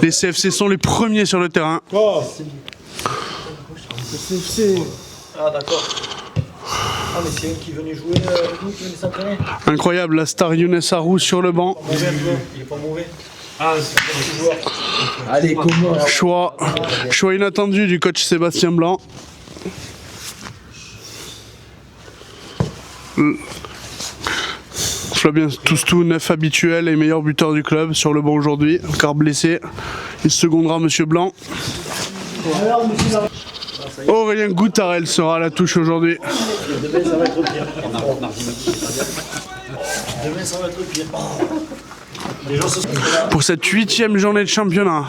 Les CFC sont les premiers sur le terrain. Oh. CFC. Ah d'accord. Ah mais c'est un qui venait jouer avec nous, qui venait s'entraîner. Incroyable, la star Younes Arou sur le banc. Il est pas mauvais. Ah, c'est allez, comment Choix inattendu du coach Sébastien Blanc. Flavien Toustou, 9 habituel et meilleur buteur du club sur le banc aujourd'hui, car blessé. Il secondera Monsieur Blanc. Aurélien Goutarel sera à la touche aujourd'hui. Demain ça va être pire. Demain ça va être pire. Pour cette 8e journée de championnat,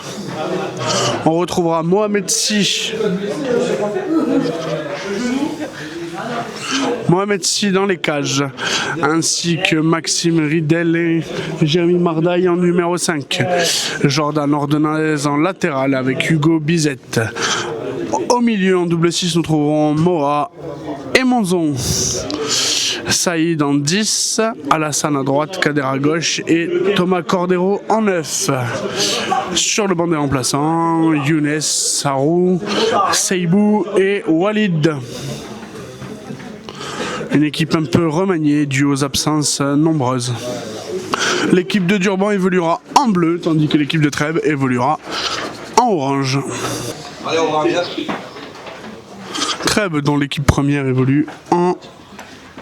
on retrouvera Mohamed Sy. Mohamed Sy dans les cages, ainsi que Maxime Ridel et Jérémy Mardaille en numéro 5. Jordan Ordonez en latéral avec Hugo Bizette. Au milieu, en double 6, nous trouverons Moa et Monzon. Saïd en 10, Alassane à droite, Kader à gauche et Thomas Cordero en 9. Sur le banc des remplaçants, Younes, Sarou, Seibou et Walid. Une équipe un peu remaniée due aux absences nombreuses. L'équipe de Durban évoluera en bleu, tandis que l'équipe de Trèbes évoluera en orange. Allez, orange. Trèbes, dont l'équipe première évolue en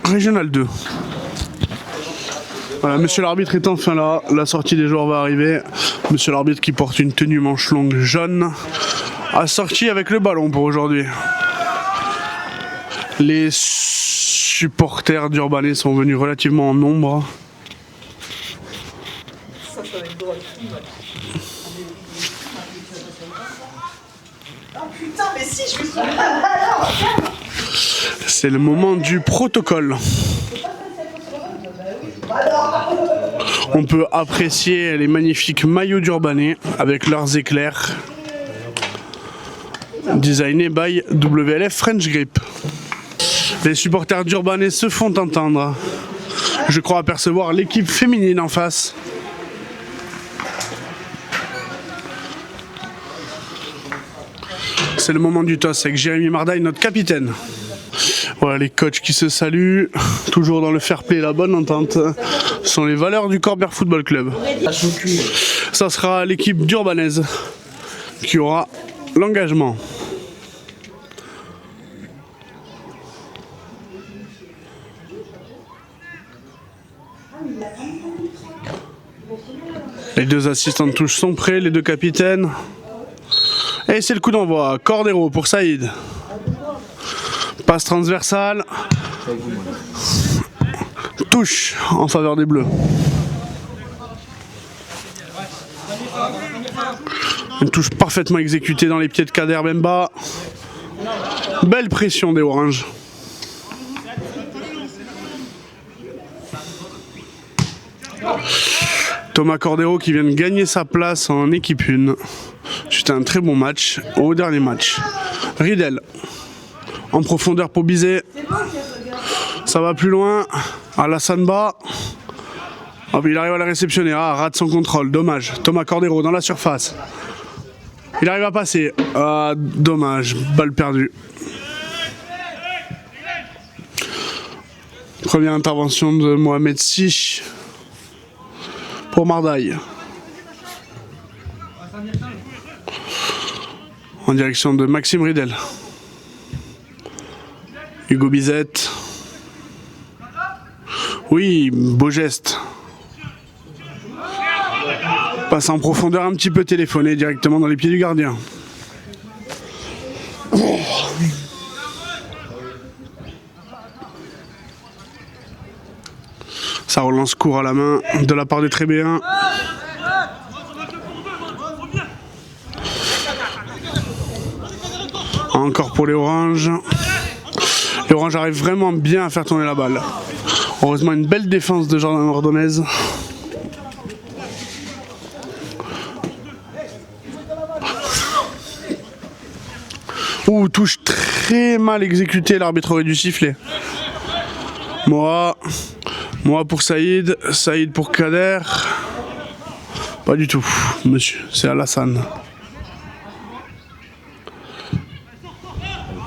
Régional 2. Voilà, monsieur l'arbitre est enfin là, la sortie des joueurs va arriver. Monsieur l'arbitre qui porte une tenue manche longue jaune a sorti avec le ballon pour aujourd'hui. Les supporters d'Urbanais sont venus relativement en nombre. Putain, mais si, je me suis... C'est le moment du protocole. On peut apprécier les magnifiques maillots d'Urbanais avec leurs éclairs. Designés by WLF French Grip. Les supporters d'Urbanais se font entendre. Je crois apercevoir l'équipe féminine en face. C'est le moment du toss avec Jérémy Mardaille, notre capitaine. Voilà les coachs qui se saluent, toujours dans le fair play et la bonne entente. Ce sont les valeurs du Corbière Football Club. Ça sera l'équipe d'Urbanaise qui aura l'engagement. Les deux assistants de touche sont prêts, les deux capitaines. Et c'est le coup d'envoi. Cordero pour Saïd. Passe transversale. Touche en faveur des Bleus. Une touche parfaitement exécutée dans les pieds de Kader Bemba. Belle pression des Oranges. Thomas Cordero qui vient de gagner sa place en équipe 1. C'était un très bon match au dernier match. Ridel en profondeur pour Bizet. Ça va plus loin. Alassane bas. Oh, il arrive à la réceptionner. Ah, rate son contrôle. Dommage. Thomas Cordero dans la surface. Il arrive à passer. Ah, dommage. Balle perdue. Première intervention de Mohamed Sy pour Mardaille. En direction de Maxime Ridel. Hugo Bizette. Oui, beau geste. Passe en profondeur un petit peu téléphoné directement dans les pieds du gardien. Ça relance court à la main de la part des Trébéens. Encore pour les Oranges. Les Oranges arrivent vraiment bien à faire tourner la balle. Heureusement une belle défense de Jordan Ordonez. Ouh, touche très mal exécutée, l'arbitre aurait dû siffler. Moa pour Saïd, Saïd pour Kader. Pas du tout. monsieur, c'est Alassane.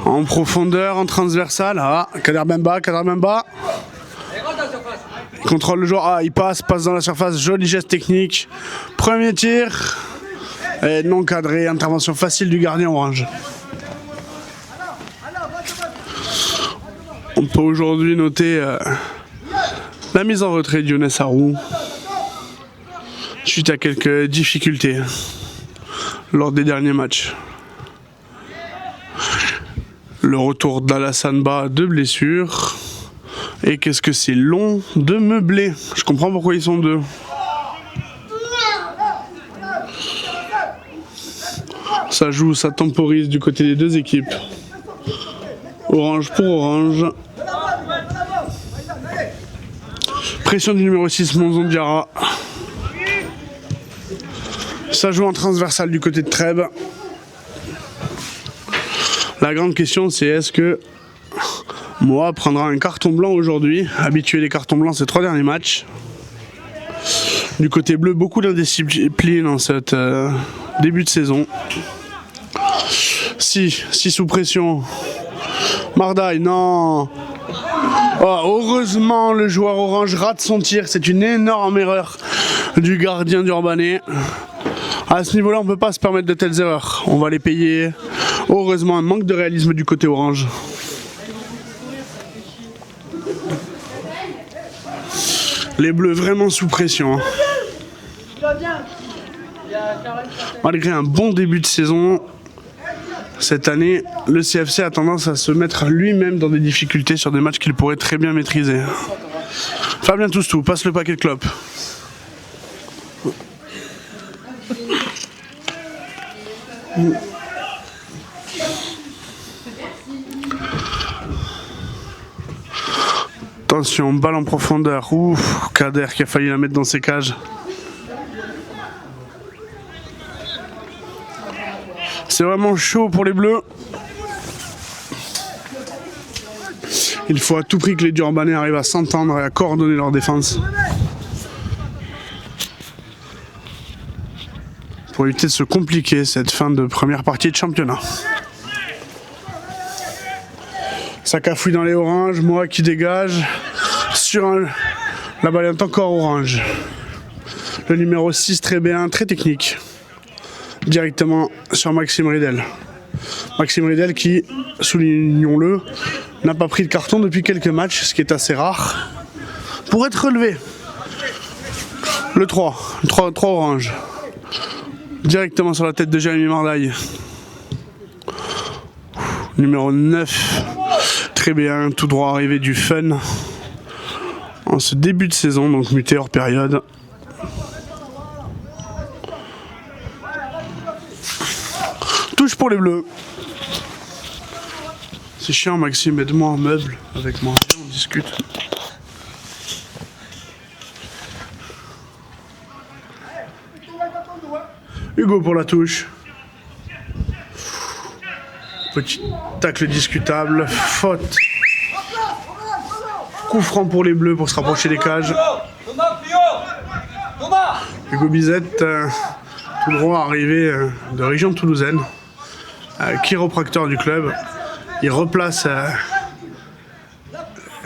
En profondeur, en transversal. Ah, Kader Bemba. Il contrôle le joueur. Ah, il passe dans la surface. Joli geste technique. Premier tir. Et non cadré. Intervention facile du gardien orange. On peut aujourd'hui noter la mise en retrait de Younes Harou suite à quelques difficultés lors des derniers matchs. Le retour d'Alassane Ba de blessure. Et qu'est-ce que c'est long de meubler. Je comprends pourquoi ils sont deux. Ça joue, ça temporise du côté des deux équipes. Orange pour orange. Pression du numéro 6, Monzon Diarra. Ça joue en transversal du côté de Trèbes. La grande question, c'est est-ce que Moa prendra un carton blanc aujourd'hui, habitué des cartons blancs ces 3 derniers matchs. Du côté bleu, beaucoup d'indiscipline en cette début de saison. Si sous pression. Mardaille, non. Oh, heureusement, le joueur orange rate son tir. C'est une énorme erreur du gardien d'Urbanais. À ce niveau-là, on ne peut pas se permettre de telles erreurs. On va les payer. Heureusement, un manque de réalisme du côté orange. Les bleus vraiment sous pression. Malgré un bon début de saison, cette année, le CFC a tendance à se mettre lui-même dans des difficultés sur des matchs qu'il pourrait très bien maîtriser. Fabien Toustou, passe le paquet de clopes. Attention, balle en profondeur. Ouf, Kader qui a failli la mettre dans ses cages. C'est vraiment chaud pour les bleus. Il faut à tout prix que les Durbanais arrivent à s'entendre et à coordonner leur défense pour éviter de se compliquer cette fin de première partie de championnat. Ça cafouille dans les oranges, Moa qui dégage. La balle est encore orange. Le numéro 6 très bien, très technique. Directement sur Maxime Ridel. Maxime Ridel qui, soulignons-le, n'a pas pris de carton depuis quelques matchs, ce qui est assez rare. Pour être relevé. Le 3 orange. Directement sur la tête de Jérémy Mardaille. Numéro 9. Très bien, tout droit arrivé du Fun. En ce début de saison, donc muté hors période. Touche pour les bleus. C'est chiant Maxime, aide-moi en meuble avec moi, on discute. Hugo pour la touche. Petit tacle discutable, faute. Coup franc pour les bleus pour se rapprocher des cages. Hugo Bizette, tout droit arrivé de région toulousaine, chiropracteur du club. Il replace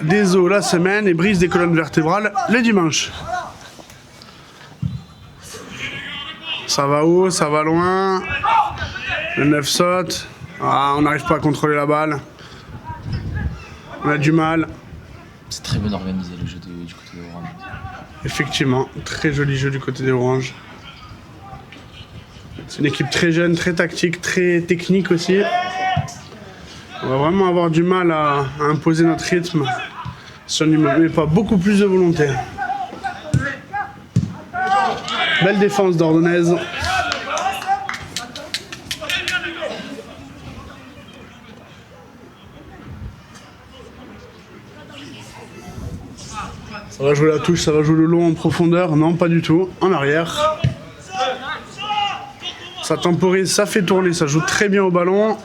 des os la semaine et brise des colonnes vertébrales le dimanche. Ça va haut, ça va loin. Le 9 saute. Ah, on n'arrive pas à contrôler la balle. On a du mal. C'est très bien organisé le jeu du côté de Orange. Effectivement, très joli jeu du côté des Orange. C'est une équipe très jeune, très tactique, très technique aussi. On va vraiment avoir du mal à imposer notre rythme si on n'y met pas beaucoup plus de volonté. Belle défense d'Ordonnaise. Ça va jouer la touche, ça va jouer le long en profondeur. Non, pas du tout. En arrière. Ça temporise, ça fait tourner, ça joue très bien au ballon.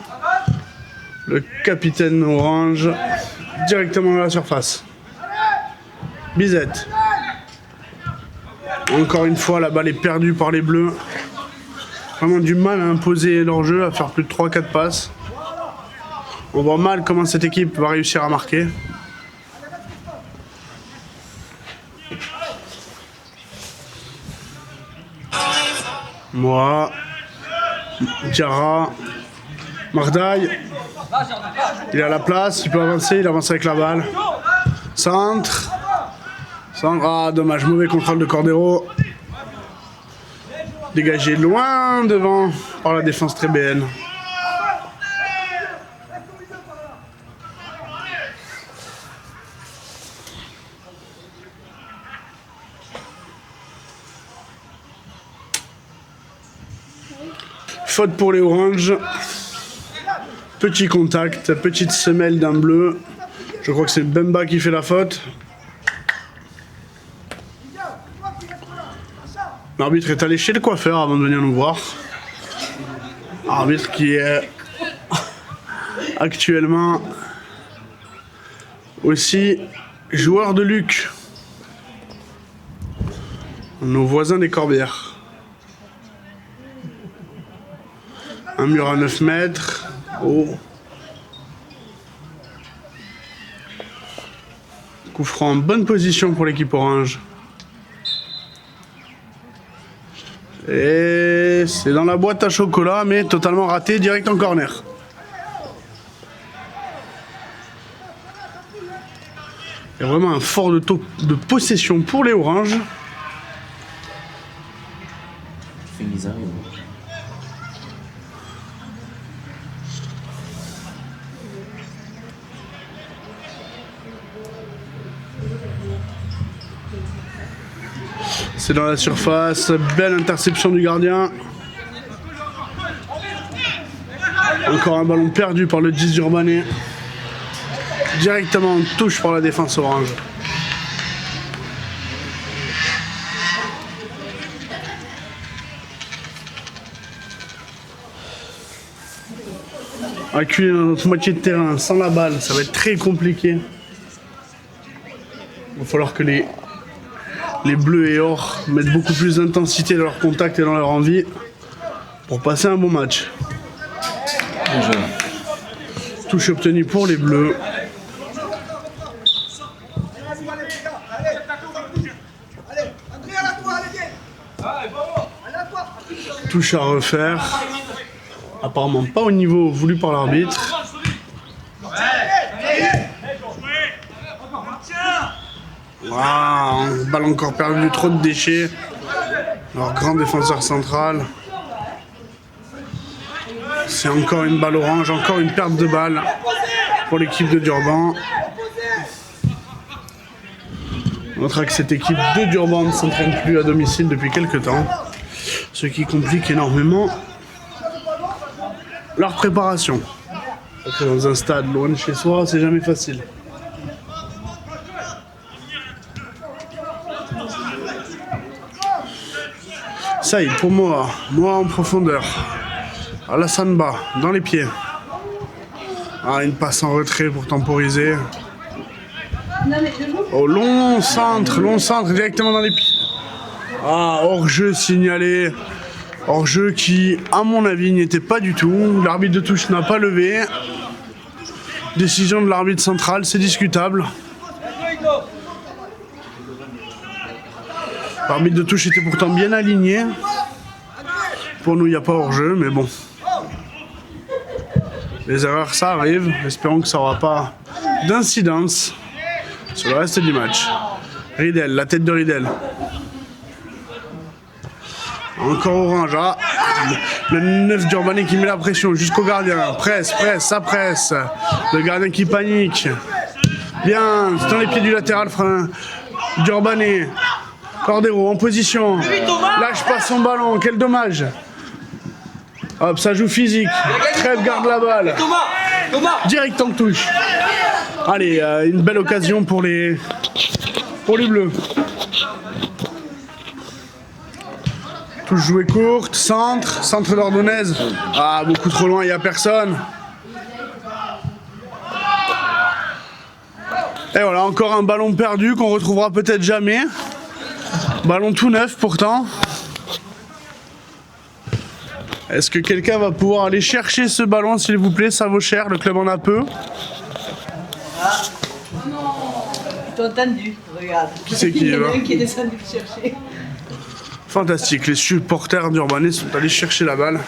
Le capitaine orange, directement dans la surface. Bizette. Encore une fois, la balle est perdue par les bleus. vraiment du mal à imposer leur jeu, à faire plus de 3-4 passes. On voit mal comment cette équipe va réussir à marquer. Moi, Diarra, Mardaï, il est à la place, il peut avancer, il avance avec la balle. Centre. Ah, dommage, mauvais contrôle de Cordero. Dégagé loin devant par la défense trébéenne. Faute pour les oranges. Petit contact, petite semelle d'un bleu. Je crois que c'est Bemba qui fait la faute. L'arbitre est allé chez le coiffeur avant de venir nous voir. Arbitre qui est actuellement aussi joueur de Luc. Nos voisins des Corbières. Un mur à 9 mètres. Oh. Coup franc en bonne position pour l'équipe orange. Et c'est dans la boîte à chocolat, mais totalement raté, direct en corner. Il y a vraiment un fort de taux de possession pour les oranges. Ils arrivent. C'est dans la surface, belle interception du gardien. Encore un ballon perdu par le 10 d'Urbané. Directement en touche par la défense orange. Acculé dans notre moitié de terrain, sans la balle, ça va être très compliqué. Il va falloir que les bleus et or mettent beaucoup plus d'intensité dans leur contact et dans leur envie pour passer un bon match. Bien joué. Touche obtenue pour les bleus. Touche à refaire. Apparemment pas au niveau voulu par l'arbitre. Waouh, balle encore perdue, trop de déchets. Alors grand défenseur central. C'est encore une balle orange, encore une perte de balle pour l'équipe de Durban. On notera que cette équipe de Durban ne s'entraîne plus à domicile depuis quelques temps, ce qui complique énormément leur préparation. Être dans un stade loin de chez soi, c'est jamais facile. Ça y est, pour moi en profondeur. Alassane Ba, dans les pieds. Ah, une passe en retrait pour temporiser. Oh, long centre directement dans les pieds. Ah, hors-jeu signalé. Hors-jeu qui, à mon avis, n'y était pas du tout. L'arbitre de touche n'a pas levé. Décision de l'arbitre central, c'est discutable. L'arbitre de touche était pourtant bien aligné. Pour nous, il n'y a pas hors-jeu, mais bon. Les erreurs, ça arrive. Espérons que ça n'aura pas d'incidence sur le reste du match. Riedel, la tête de Riedel. Encore orange. Ah, le 9 d'Urbané qui met la pression jusqu'au gardien. Presse, ça presse. Le gardien qui panique. Bien, c'est dans les pieds du latéral d'Urbané. Cordero en position. Lâche pas son ballon, quel dommage. Hop, ça joue physique. Trèves garde la balle. Direct en touche. Allez, une belle occasion pour les bleus. Touche jouée courte, centre d'Ordonnaise. Ah, beaucoup trop loin, il n'y a personne. Et voilà, encore un ballon perdu qu'on retrouvera peut-être jamais. Ballon tout neuf pourtant. Est-ce que quelqu'un va pouvoir aller chercher ce ballon, s'il vous plaît? Ça vaut cher, le club en a peu. T'as entendu, regarde. Qui c'est qui Il y en va a un qui est descendu le chercher. Fantastique, les supporters d'Urbanais sont allés chercher la balle.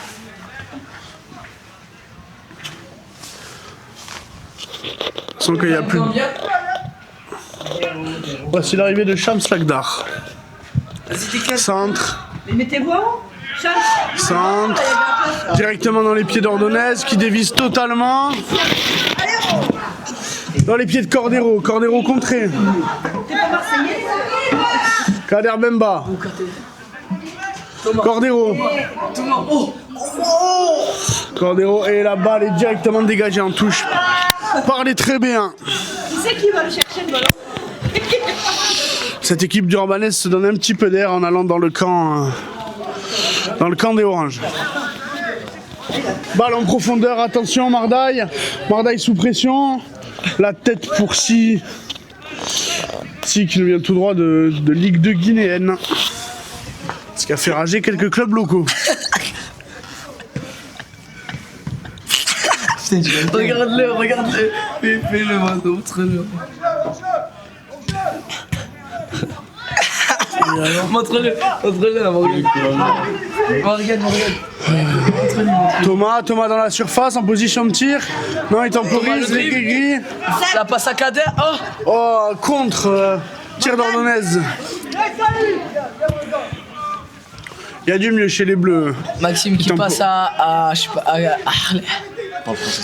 Sans qu'il n'y a plus. Voici l'arrivée de Shams Lagdar. Centre, Mais mettez-vous en haut. Chance. centre, directement dans les pieds d'Ordonnaise qui dévisse totalement. Dans les pieds de Cordero, Cordero contré. T'es pas Marseillais? Kader Bemba. Cordero. Cordero et la balle est directement dégagée en touche par les Trébéens. Qui c'est qui va le chercher le ballon? Cette équipe d'Urbanais se donne un petit peu d'air en allant dans le camp des Oranges. Balle en profondeur, attention Mardaille. Mardaille sous pression. La tête pour Si qui nous vient tout droit de Ligue 2 guinéenne. Ce qui a fait rager quelques clubs locaux. Regarde-le, regarde-le. Fais-le, montre-le. Montre-le à Morgane. Morgane. Thomas dans la surface en position de tir. Non, il temporise, les gris. La passe à Kader. Oh, Oh, contre tir d'Ordonnaise. Il y a du mieux chez les Bleus. Maxime qui Tempo. passe à je sais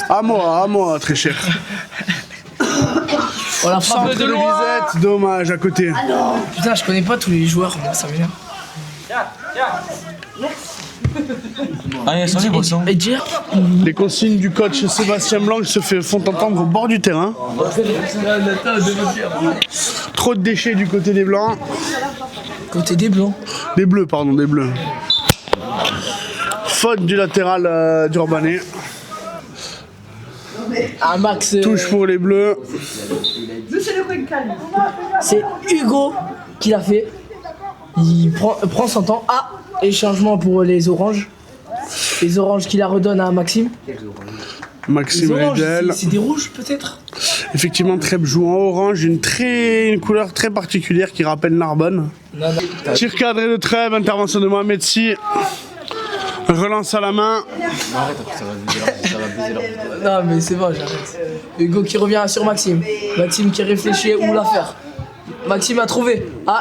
pas, À moi, très cher. on la frappe Centre de de loin. Lisette, dommage à côté. Putain, je connais pas tous les joueurs, moi, ça vient. Allez, sans les boissons. Et dire Les consignes du coach Sébastien Blanc font entendre au bord du terrain. Trop de déchets du côté des Blancs. côté des blancs. Des Bleus, pardon, des Bleus. Faute du latéral d'Urbanais. Ah, Max, Touche pour les Bleus. Nous, c'est le coin calme. c'est Hugo qui l'a fait. Il prend son temps. Ah, et changement pour les oranges. Les oranges qui la redonnent à Maxime. Les Maxime oranges, Ridel. c'est des rouges peut-être. Effectivement, Trèbes joue en orange, une couleur très particulière qui rappelle Narbonne. Non. Tir cadré de Trèbes, intervention de Mohamed Si. Relance à la main. Arrête, après ça va baiser leur. Non mais c'est bon, j'arrête. Hugo qui revient sur Maxime. Maxime qui réfléchit où la faire. Maxime a trouvé. Ah,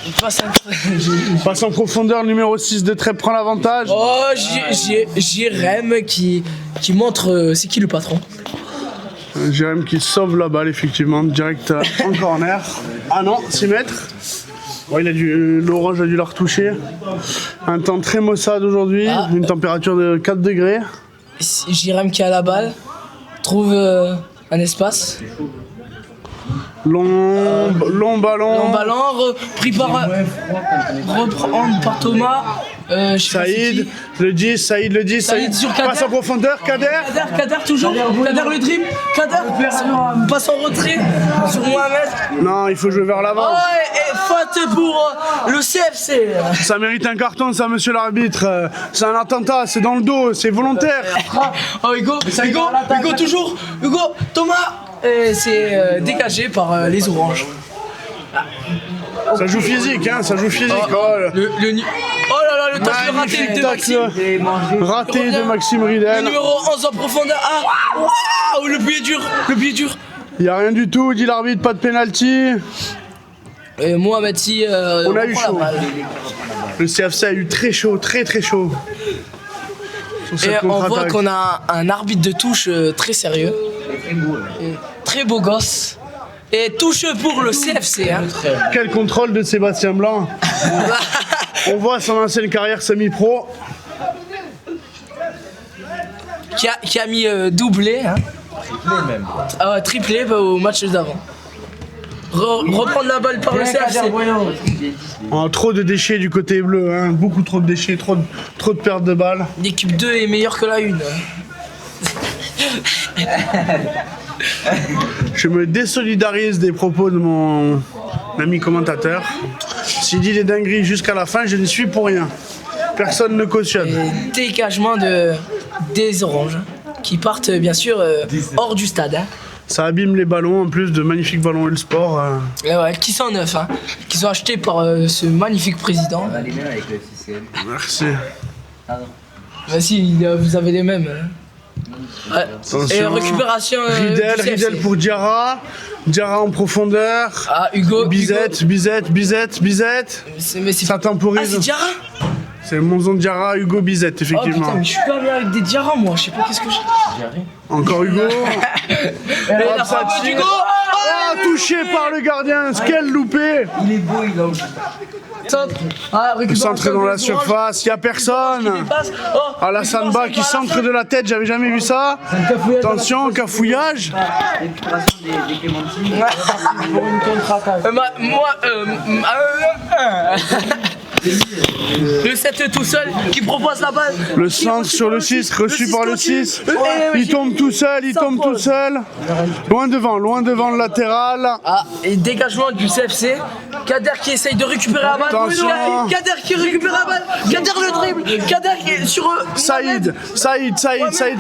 il passe un... Passe en profondeur, numéro 6 de Trèbes prend l'avantage. Oh, Jérém qui montre c'est qui le patron. Jérém qui sauve la balle, effectivement, direct en corner. Ah non, 6 mètres. Ouais, l'orange a dû la retoucher. Un temps très maussade aujourd'hui, Ah. une température de 4 degrés. Jérém qui a la balle trouve un espace. Long ballon. En ballon, pris par reprendre par Thomas. Je sais pas c'est Saïd qui. le 10, Saïd le 10. Saïd sur Kader. Passe en profondeur, Kader. Kader toujours. Kader le dribble. Kader passe en retrait sur Mohamed. Non, il faut jouer vers l'avant. Oh, et faute pour le CFC. Ça mérite un carton, ça, monsieur l'arbitre. C'est un attentat, c'est dans le dos, c'est volontaire. Oh Hugo toujours. Hugo, Thomas. Et c'est dégagé par les oranges. Ça joue physique, hein, ça joue physique. Oh là là, le tacle raté de Maxime. Raté de Maxime Le Ridel. numéro 11 en profondeur. Ah, waouh, le pied dur. Il n'y a rien du tout, dit l'arbitre, pas de pénalty. Et Mohamed Si, On a eu reprend chaud. la balle. Le CFC a eu très chaud, très chaud. Sur cette Et on voit contre-attaque. qu'on a un arbitre de touche très sérieux. Très beau gosse. Et touche pour le CFC. Hein. Quel contrôle de Sébastien Blanc. On voit son ancienne carrière semi-pro. qui a mis doublé. Hein. Triplé même. Ah ouais, triplé au match d'avant. Reprendre la balle par le CFC. Oh, trop de déchets du côté bleu, hein. Beaucoup trop de déchets, trop de pertes de balles. L'équipe 2 est meilleure que la 1. Je me désolidarise des propos de mon ami commentateur. S'il dit des dingueries jusqu'à la fin, je n'y suis pour rien. Personne ne cautionne. Et dégagement des oranges qui partent bien sûr hors du stade. Hein. Ça abîme les ballons, en plus de magnifiques ballons Ulsport. Et ouais, qui sont neufs, hein, qui sont achetés par ce magnifique président. On a les mêmes avec le FCCM. Merci. Ah non. Bah si, vous avez les mêmes. Hein. Ouais. Et Attention. récupération. Ridel, du CFC. Ridel pour Diarra. Diarra en profondeur. Ah, Hugo. Bizette, Bizette, Bizette, Bizette. Mais c'est Ça Ah, c'est temporise. Diarra. C'est Monzon Diarra, Hugo Bizette, Oh effectivement. putain, mais je suis pas bien avec des Diarra, moi. Je sais pas qu'est-ce que j'ai. Encore Hugo. La ça frappe tire. d'Hugo. Ah, touché par le gardien. Quel loupé. Il est beau, il a aussi. Centre. Ah, récupération Centré dans la des oranges. surface, il n'y a personne. Passe. Oh, Alassane Ba qui centre de la tête, j'avais jamais vu ça. Attention, cafouillage. Récupération des clémentines. pour une contre-attaque. Le 7 tout seul qui propose la balle. Le Qui centre reçu sur par le 6, reçu 6 par le continue. 6. Il Tombe tout seul, il tombe tout seul. Loin devant le latéral. Ah, et dégagement du CFC. Kader qui essaye de récupérer la balle. Attention. Kader qui récupère la balle. Kader le dribble. Kader qui est sur eux. Saïd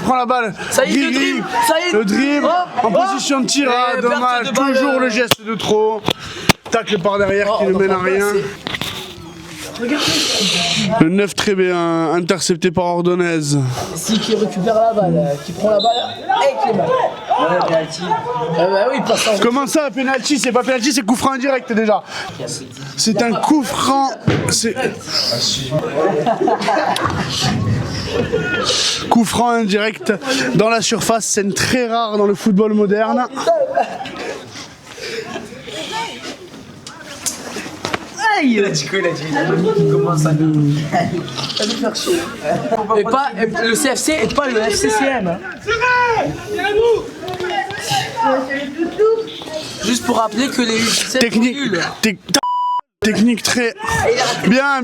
prend la balle. Saïd, le Gris, dribble. Saïd. le dribble Oh, en oh. position de tir. Ah, Et perte dommage, de balle, toujours le geste de trop. Tacle par derrière qui ne mène à rien. Le 9 très bien, intercepté par Ordonez. Si qui récupère la balle, qui prend la balle avec les mains. Ouais, penalty. Bah oui, passe en Comment ça, penalty? C'est pas penalty, c'est coup franc indirect déjà. C'est un coup franc. C'est coup franc indirect dans la surface, c'est très rare dans le football moderne. Il a dit quoi? Il a dit il commence à nous. Et pas, et le CFC et pas le FCCM. Hein. Juste pour rappeler que les U17 Technique, sont nuls. technique très bien,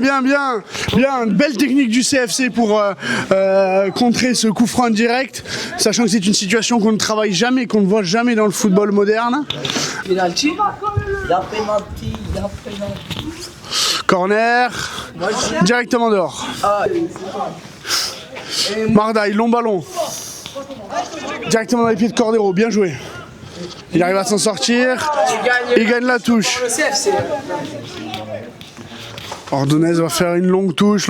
belle technique du CFC pour contrer ce coup franc direct, sachant que c'est une situation qu'on ne travaille jamais, qu'on ne voit jamais dans le football moderne. Penalty. Il a penalty. Corner, directement dehors. Mardaï, long ballon. Directement dans les pieds de Cordero, bien joué. Il arrive à s'en sortir. Il gagne la touche. Le CFC. Ordonez va faire une longue touche.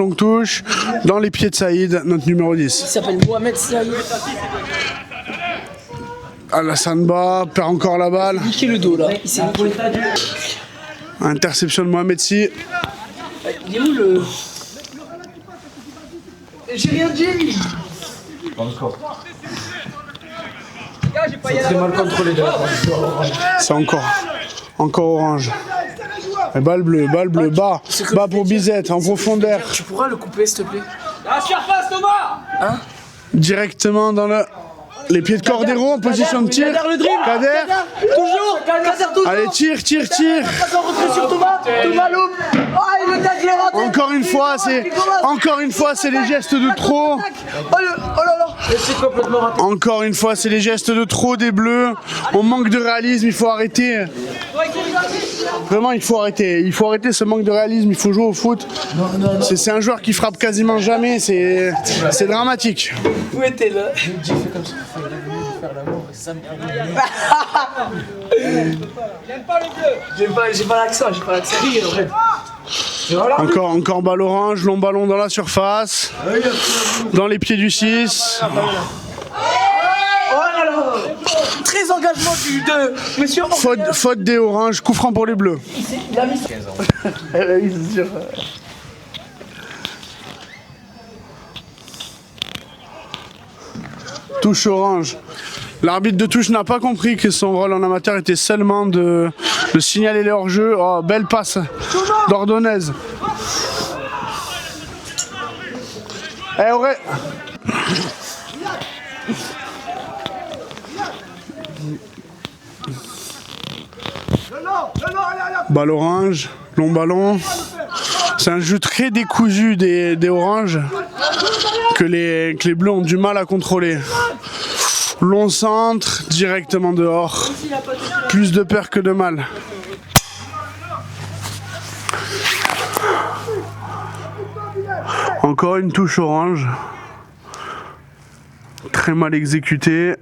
Dans les pieds de Saïd, notre numéro 10. Il s'appelle Mohamed Saïd. Alassane Ba perd encore la balle. Niqué le dos là. Il s'est niqué. Interception de Mohamed Si. Il est où le. J'ai rien dit. Très mal contrôlé de la part. C'est encore orange. Et balle bleue, bas pour Bizette, en profondeur. Tu pourras le couper s'il te plaît. La surface, Thomas. Directement dans les pieds de Cordero en position de tir. Kader le dribble. Kader. Toujours. Kader toujours. Allez, tire. Attends, retrait sur Thomas. Thomas loupe. Ah, il le tacle, il est raté. Encore une fois, c'est les gestes de trop. Oh là là. C'est complètement raté. Encore une fois, c'est les gestes de trop des Bleus. On manque de réalisme, il faut arrêter. Vraiment, il faut arrêter. Il faut arrêter ce manque de réalisme, il faut jouer au foot. C'est un joueur qui frappe quasiment jamais, c'est dramatique. Où était là? J'ai pas l'accent. Encore balle orange, long ballon dans la surface. Dans les pieds du 6. Oh là là. Très engagement de monsieur. Faute des oranges, coup franc pour les Bleus. Il a mis 15 ans. Touche orange. L'arbitre de touche n'a pas compris que son rôle en amateur était seulement de signaler les hors-jeux. Oh, belle passe d'Ordonez. Balle orange, long ballon. C'est un jeu très décousu des oranges que les Bleus ont du mal à contrôler. Long centre, directement dehors. Plus de peur que de mal. Encore une touche orange. Très mal exécutée.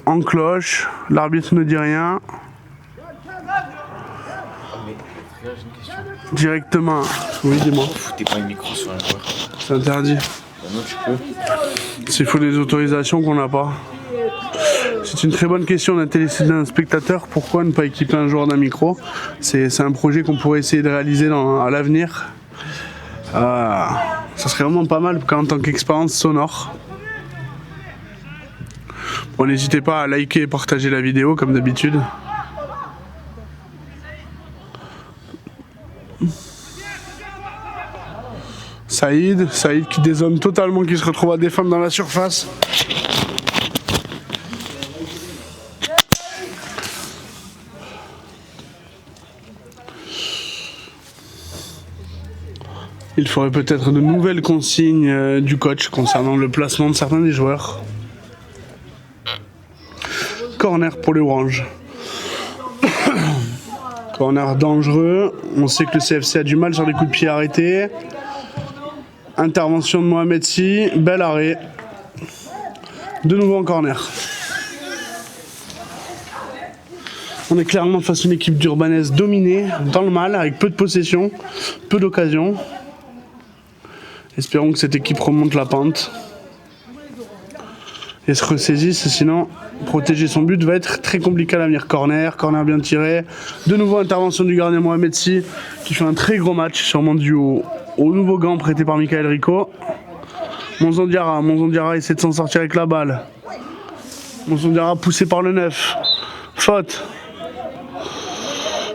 En cloche. L'arbitre ne dit rien. Directement. Oui, dis-moi. Foutez pas le micro sur un joueur. C'est interdit. Bah non, tu peux. C'est faut des autorisations qu'on n'a pas. C'est une très bonne question d'un spectateur. Pourquoi ne pas équiper un joueur d'un micro? C'est un projet qu'on pourrait essayer de réaliser à l'avenir. Ça serait vraiment pas mal en tant qu'expérience sonore. Bon, n'hésitez pas à liker et partager la vidéo comme d'habitude. Saïd qui dézone totalement, qui se retrouve à défendre dans la surface. Il faudrait peut-être de nouvelles consignes du coach concernant le placement de certains des joueurs. Corner pour les Oranges. Corner dangereux. On sait que le CFC a du mal sur les coups de pied arrêtés. Intervention de Mohamed Sy. Bel arrêt. De nouveau en corner. On est clairement face à une équipe d'Urbanès dominée, dans le mal, avec peu de possession, peu d'occasions. Espérons que cette équipe remonte la pente et se ressaisisse, sinon protéger son but va être très compliqué à l'avenir. Corner bien tiré. De nouveau intervention du gardien Mohamed Sy qui fait un très gros match, sûrement dû au nouveau gant prêté par Michael Rico. Monzon Diarra essaie de s'en sortir avec la balle. Monzon Diarra poussé par le 9.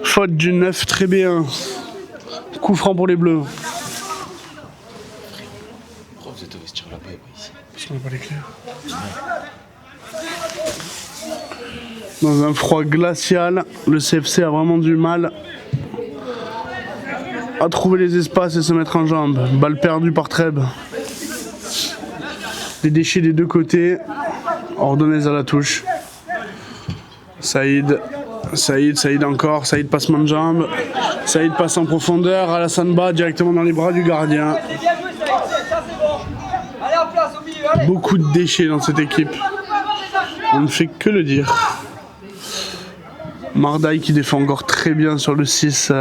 Faute du 9, très bien. Coup franc pour les Bleus. Pourquoi vous êtes au vestiaire là-bas et pas ici? Parce qu'on n'a pas les clés. Dans un froid glacial, le CFC a vraiment du mal à trouver les espaces et se mettre en jambes. Balle perdue par Treb. Des déchets des deux côtés. Ordonnaise à la touche. Saïd encore. Saïd passement de jambes. Saïd passe en profondeur. Alassane Ba directement dans les bras du gardien. Beaucoup de déchets dans cette équipe. On ne fait que le dire. Mardaï qui défend encore très bien sur le 6.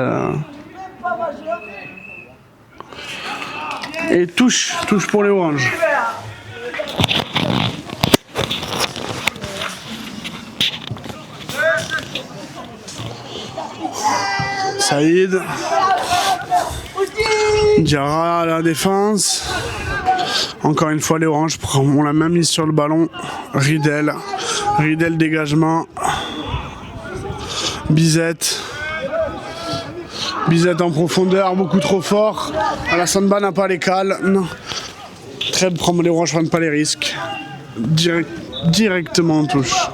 Et touche pour les Oranges. Saïd. Diarra à la défense. Encore une fois les Oranges ont la main mise sur le ballon. Ridel dégagement. Bizette en profondeur, beaucoup trop fort. Alassane Ba n'a pas les cales. Non. Treb prend les Oranges, prennent pas les risques. Directement en touche.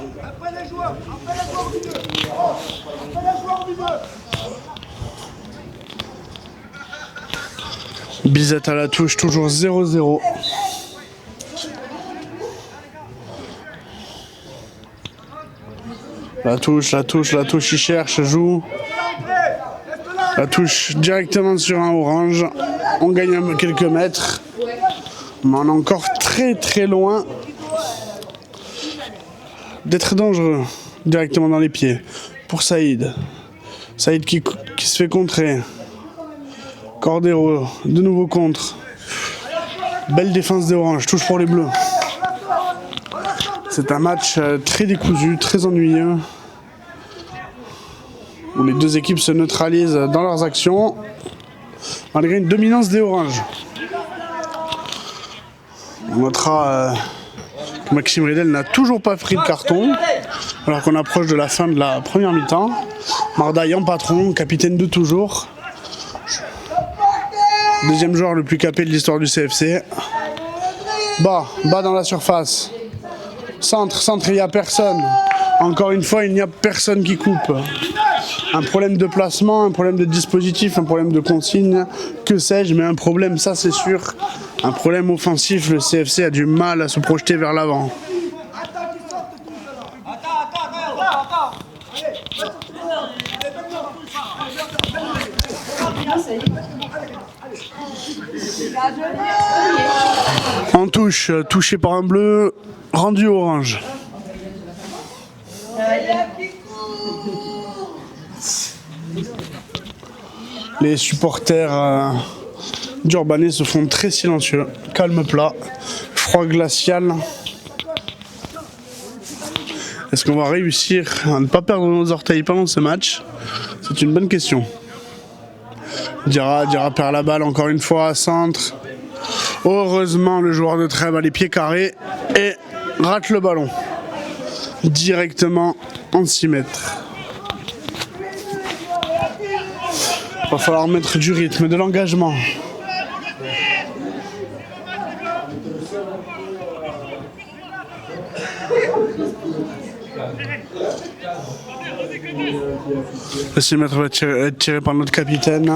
Bizette à la touche, toujours 0-0. La touche, il cherche, joue. La touche directement sur un Orange. On gagne quelques mètres. Mais on est encore très loin d'être dangereux. Directement dans les pieds. Pour Saïd. Saïd qui se fait contrer. Cordero, de nouveau contre. Belle défense des Oranges, touche pour les Bleus. C'est un match très décousu, très ennuyeux. Où les deux équipes se neutralisent dans leurs actions. Malgré une dominance des Oranges. On notera que Maxime Ridel n'a toujours pas pris de carton. Alors qu'on approche de la fin de la première mi-temps. Mardaï en patron, capitaine de toujours. Deuxième joueur le plus capé de l'histoire du CFC. Bas dans la surface. Centre, il n'y a personne. Encore une fois, il n'y a personne qui coupe. Un problème de placement, un problème de dispositif, un problème de consigne, que sais-je, mais un problème, ça c'est sûr. Un problème offensif, le CFC a du mal à se projeter vers l'avant. En touche, touché par un bleu, rendu orange. Les supporters d'Urbanais se font très silencieux. Calme plat, froid glacial. Est-ce qu'on va réussir à ne pas perdre nos orteils pendant ce match? C'est une bonne question. Dira perd la balle encore une fois à centre. Heureusement, le joueur de Trèbes a les pieds carrés et rate le ballon. Directement en 6 mètres. Il va falloir mettre du rythme, de l'engagement. Le 6 mètres va être tiré par notre capitaine.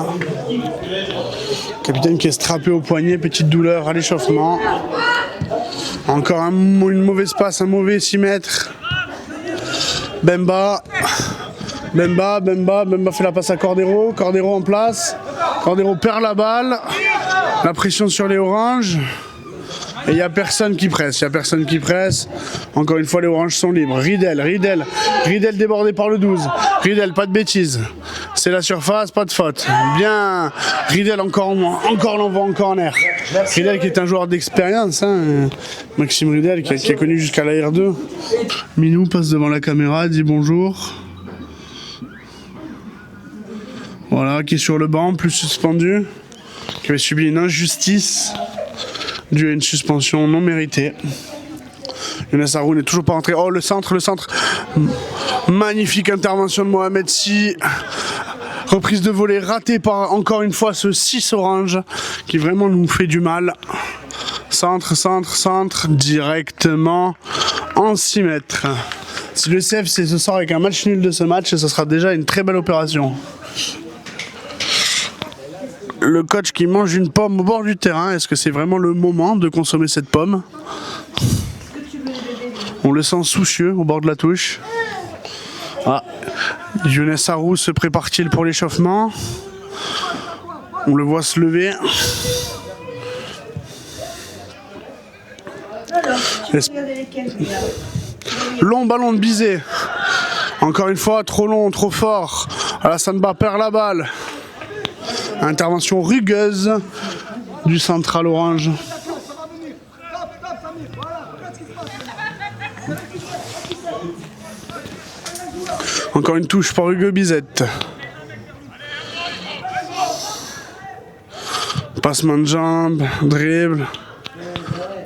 Capitaine qui est strappé au poignet, petite douleur à l'échauffement. Encore une mauvaise passe, un mauvais 6 mètres. Bemba fait la passe à Cordero. Cordero en place. Cordero perd la balle. La pression sur les oranges. Et il n'y a personne qui presse. Encore une fois, les oranges sont libres. Riedel débordé par le 12. Riedel, pas de bêtises. C'est la surface, pas de faute. Bien. Riedel encore l'envoie en corner. Riedel qui est un joueur d'expérience. Maxime Riedel qui est connu jusqu'à la R2. Minou passe devant la caméra, dit bonjour. Voilà, qui est sur le banc, plus suspendu. Qui avait subi une injustice dû à une suspension non méritée. Younes Haroun n'est toujours pas rentré. Oh, le centre. Magnifique intervention de Mohamed Sy. Reprise de volée ratée par encore une fois ce 6 orange qui vraiment nous fait du mal. Centre, directement en 6 mètres. Si le CFC se sort avec un match nul de ce match, ce sera déjà une très belle opération. Le coach qui mange une pomme au bord du terrain, est-ce que c'est vraiment le moment de consommer cette pomme? On le sent soucieux au bord de la touche. Ah, Younes Haroun se prépare-t-il pour l'échauffement? On le voit se lever. Long ballon de Bizet. Encore une fois, trop long, trop fort. Alassane Ba perd la balle. Intervention rugueuse du central orange. Encore une touche pour Hugo Bizet. Passement de jambe, dribble.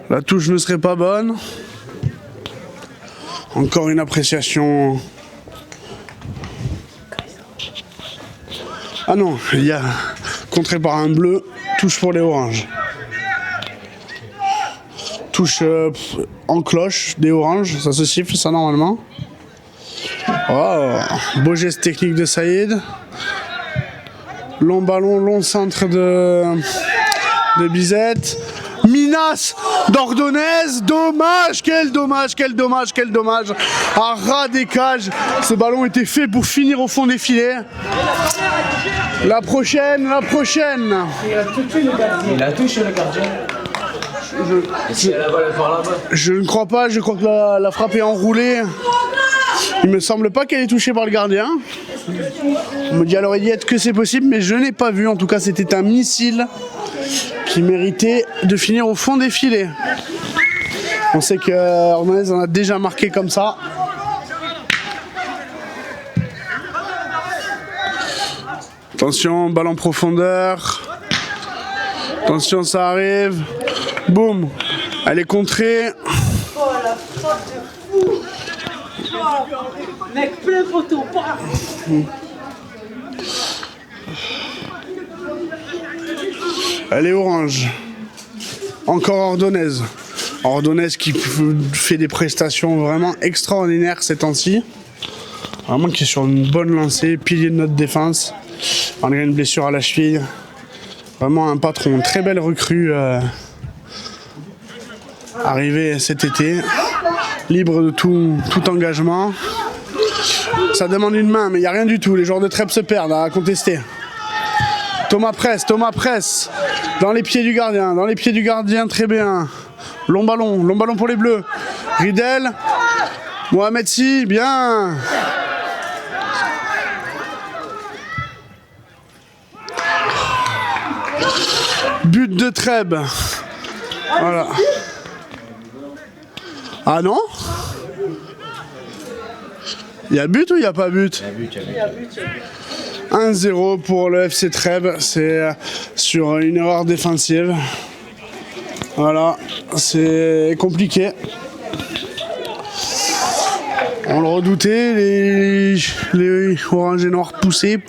La touche ne serait pas bonne. Encore une appréciation. Ah non, il y a contré par un bleu, touche pour les oranges. Touche en cloche des oranges, ça se siffle ça normalement. Oh, beau geste technique de Saïd. Long ballon, long centre de Bizet. Minas d'Ordonez, dommage, quel dommage. À ras des cages, ce ballon était fait pour finir au fond des filets. La prochaine. Il a touché le gardien. Je ne crois pas, je crois que la frappe est enroulée. Il me semble pas qu'elle est touchée par le gardien. On me dit à l'oreillette que c'est possible, mais je n'ai pas vu. En tout cas, c'était un missile qui méritait de finir au fond des filets. On sait que Ordonez en a déjà marqué comme ça. Attention, balle en profondeur. Attention, ça arrive. Boum. Elle est contrée. Oh la frappe de fou. Mec, plein photo. Elle est orange. Encore Ordonez. Ordonez qui fait des prestations vraiment extraordinaires ces temps-ci. Vraiment qui est sur une bonne lancée, pilier de notre défense. Malgré une blessure à la cheville. Vraiment un patron, très belle recrue arrivée cet été. Libre de tout engagement. Ça demande une main, mais il n'y a rien du tout. Les joueurs de Trèbes se perdent à contester. Thomas presse. Dans les pieds du gardien, très bien. Long ballon pour les Bleus. Riedel, Mohamed Sy, bien. But de Trèbes. Voilà. Ah non? Il y a but ou il n'y a pas but? 1-0 pour le FC Trèbes, c'est sur une erreur défensive. Voilà, c'est compliqué. On le redoutait, les oranges et noirs poussés.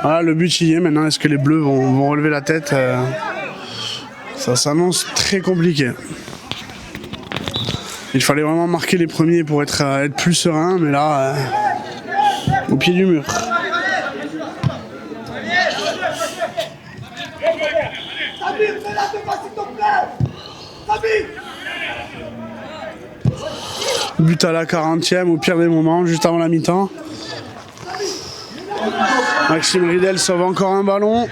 Voilà, le but y est maintenant. Est-ce que les bleus vont relever la tête? Ça s'annonce très compliqué. Il fallait vraiment marquer les premiers pour être plus serein, mais là, au pied du mur. But à la 40e, au pire des moments, juste avant la mi-temps. Maxime Riedel sauve encore un ballon.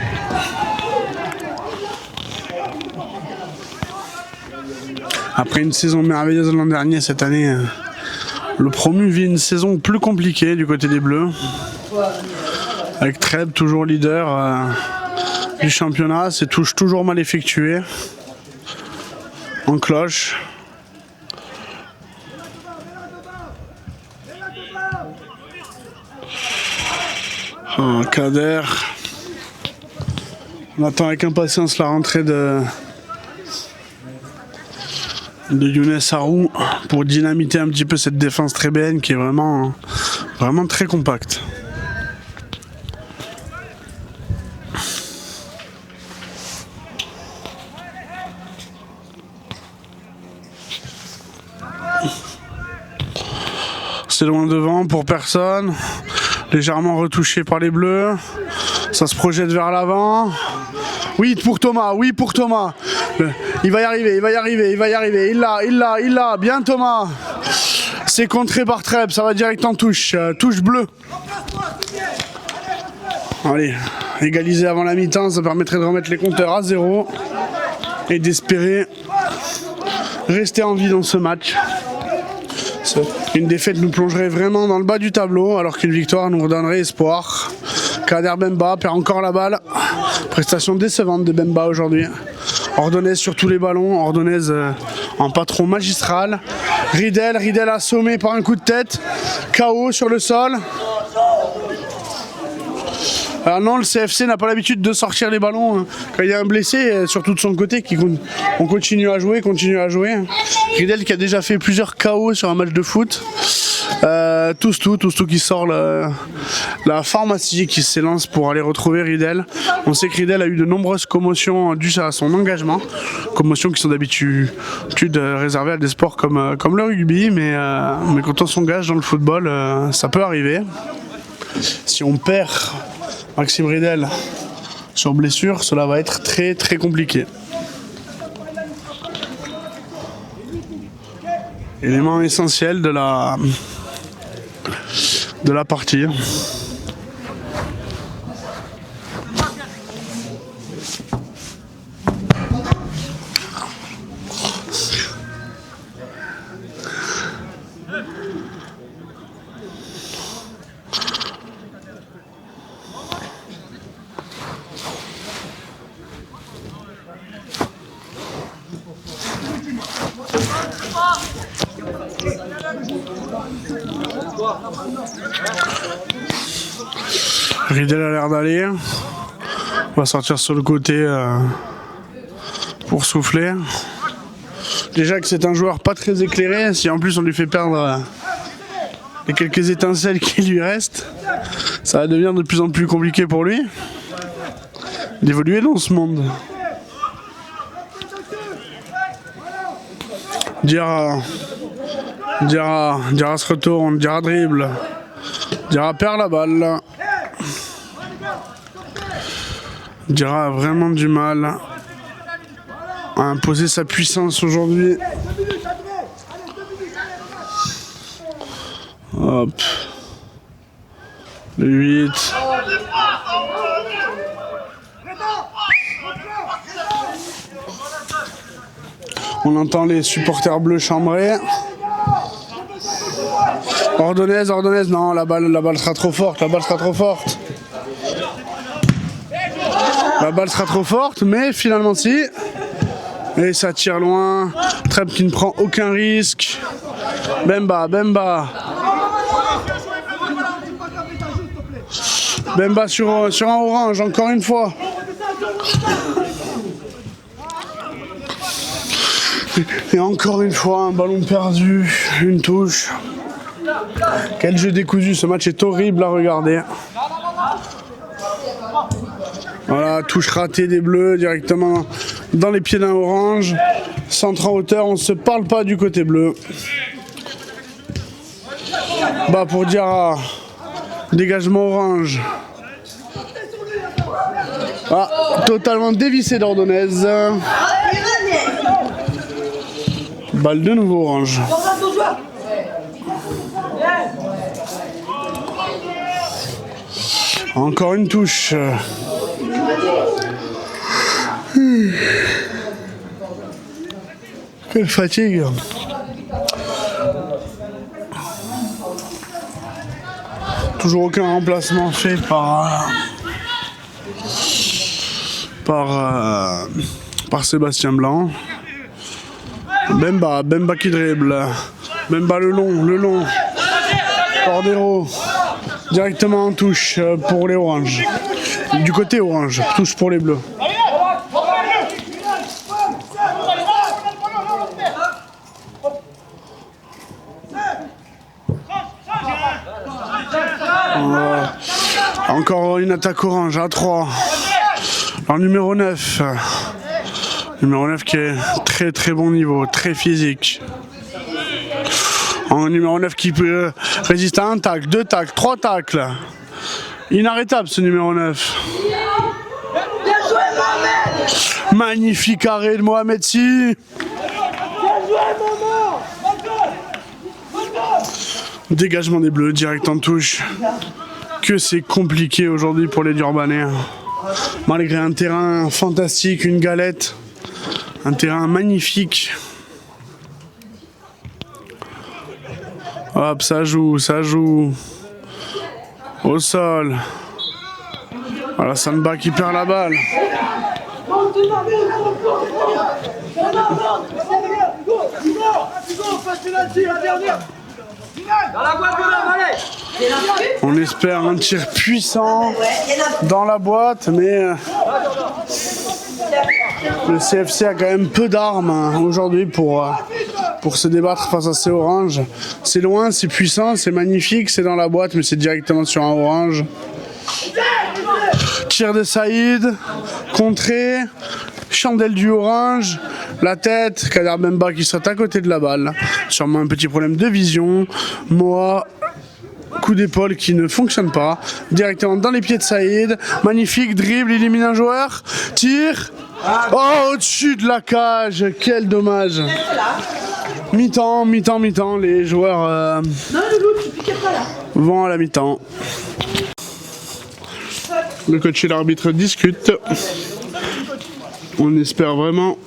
Après une saison merveilleuse l'an dernier, cette année, le promu vit une saison plus compliquée du côté des Bleus. Avec Trèbes toujours leader du championnat, c'est touche toujours mal effectué. En cloche. Kader. On attend avec impatience la rentrée de Younes Sarrou pour dynamiter un petit peu cette défense trébéenne qui est vraiment très compacte. C'est loin devant pour personne. Légèrement retouché par les Bleus. Ça se projette vers l'avant. Oui pour Thomas. Il va y arriver. Il l'a. Bien Thomas. C'est contré par Trèbes. Ça va direct en touche. Touche bleue. Allez, égaliser avant la mi-temps. Ça permettrait de remettre les compteurs à 0. Et d'espérer rester en vie dans ce match. Une défaite nous plongerait vraiment dans le bas du tableau, alors qu'une victoire nous redonnerait espoir. Kader Bemba perd encore la balle. Prestation décevante de Bemba aujourd'hui. Ordonnaise sur tous les ballons, Ordonnaise en patron magistral. Riedel assommé par un coup de tête. KO sur le sol. Alors non, le CFC n'a pas l'habitude de sortir les ballons quand il y a un blessé, surtout de son côté, on continue à jouer. Riedel qui a déjà fait plusieurs KO sur un match de foot. Tous qui sort la pharmacie qui s'élance pour aller retrouver Riedel. On sait que Riedel a eu de nombreuses commotions dues à son engagement. Commotions qui sont d'habitude réservées à des sports comme le rugby, mais quand on s'engage dans le football, ça peut arriver. Si on perd Maxime Riedel sur blessure, cela va être très très compliqué. Élément essentiel de la partie. Riedel a l'air d'aller. On va sortir sur le côté pour souffler. Déjà que c'est un joueur pas très éclairé, si en plus on lui fait perdre les quelques étincelles qui lui restent, ça va devenir de plus en plus compliqué pour lui d'évoluer dans ce monde. Diarra se retourne, Diarra dribble, Diarra perd la balle. Diarra a vraiment du mal à imposer sa puissance aujourd'hui. Hop. Le 8. On entend les supporters bleus chambrer. Ordonnaise, non, la balle sera trop forte, La balle sera trop forte, mais finalement si. Et ça tire loin. Trèbes qui ne prend aucun risque. Bemba sur un orange, encore une fois. Et encore une fois, un ballon perdu, une touche. Quel jeu décousu, ce match est horrible à regarder. Voilà, touche ratée des bleus directement dans les pieds d'un orange. Centre en hauteur, on ne se parle pas du côté bleu. Bah pour Diarra, dégagement orange. Ah, totalement dévissé d'Ordonnaise. Balle de nouveau orange. Encore une touche. Quelle fatigue. Toujours aucun remplacement fait par Sébastien Blanc. Bemba qui dribble. Bemba le long. Cordero. Directement en touche pour les oranges. Du côté orange, touche pour les bleus. Encore une attaque orange à 3. Alors numéro 9. Numéro 9 qui est très très bon niveau, très physique. Un numéro 9 qui peut résister à un tacle, 2 tacles, 3 tacles. Inarrêtable ce numéro 9. Magnifique arrêt de Mohamed Sy. Dégagement des bleus, direct en touche. Que c'est compliqué aujourd'hui pour les Durbanais. Malgré un terrain fantastique, une galette. Un terrain magnifique. Hop, ça joue. Au sol. Voilà, Samba qui perd la balle. On espère un tir puissant dans la boîte, mais le CFC a quand même peu d'armes aujourd'hui pour se débattre face à ces oranges. C'est loin, c'est puissant, c'est magnifique, c'est dans la boîte, mais c'est directement sur un orange. Tir de Saïd, contré, chandelle du orange, la tête, Kader Bemba qui serait à côté de la balle. Sûrement un petit problème de vision. Moa, coup d'épaule qui ne fonctionne pas. Directement dans les pieds de Saïd. Magnifique dribble, il élimine un joueur. Tir. Oh, au-dessus de la cage. Quel dommage. Mi-temps. Les joueurs vont à la mi-temps. Le coach et l'arbitre discutent. On espère vraiment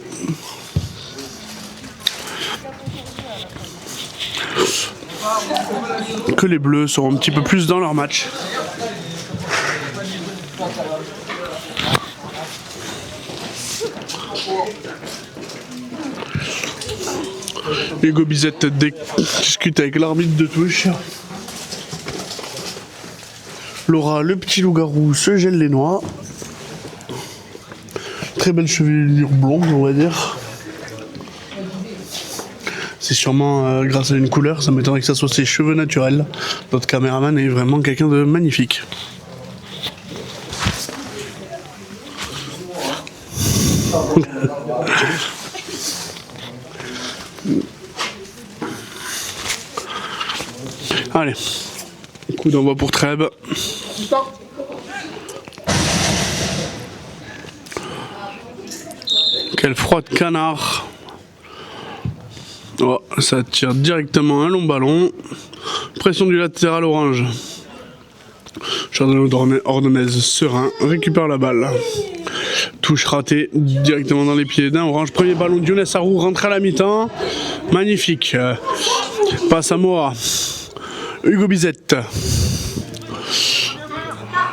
que les Bleus seront un petit peu plus dans leur match. Hugo Bizette discute avec l'arbitre de touche. Laura, le petit loup-garou, se gèle les noix. Très belle chevelure blonde, on va dire. C'est sûrement grâce à une couleur, ça m'étonnerait que ça soit ses cheveux naturels. Notre caméraman est vraiment quelqu'un de magnifique. Allez, coup d'envoi pour Trèbes. Quel froid de canard. Oh, ça tire directement un long ballon. Pression du latéral orange. Jordan Ordonnaise serein récupère la balle. touche ratée directement dans les pieds d'un orange. Premier ballon de Younes Arou rentre à la mi-temps. Magnifique. Passe à Moa. Hugo Bizette.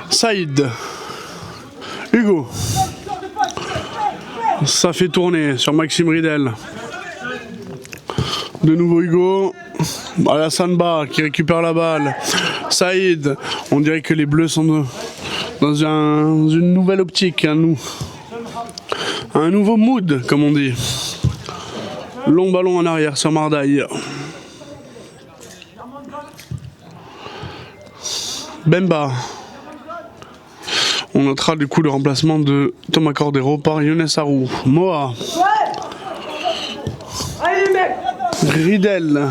Saïd. Hugo. Ça fait tourner sur Maxime Ridel. De nouveau Hugo. Alassane Ba qui récupère la balle. Saïd. On dirait que les Bleus sont dans une nouvelle optique. Un nouveau mood, comme on dit. Long ballon en arrière sur Mardaï. Bemba. On notera du coup le remplacement de Thomas Cordero par Younes Arou. Moa. Ridel.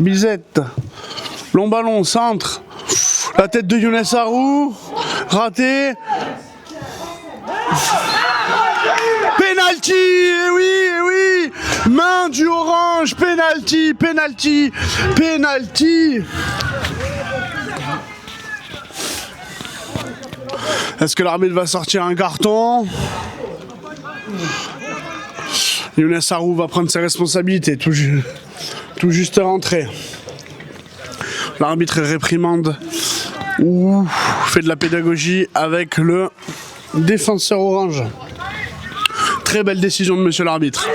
Bizette. Long ballon, centre. La tête de Younes Arou. Raté. Penalty. Eh oui, eh oui. Main du orange. Penalty. Penalty. Penalty. Est-ce que l'arbitre va sortir un carton? Younes Arou va prendre ses responsabilités, tout juste rentré. L'arbitre réprimande ou fait de la pédagogie avec le défenseur orange. Très belle décision de monsieur l'arbitre.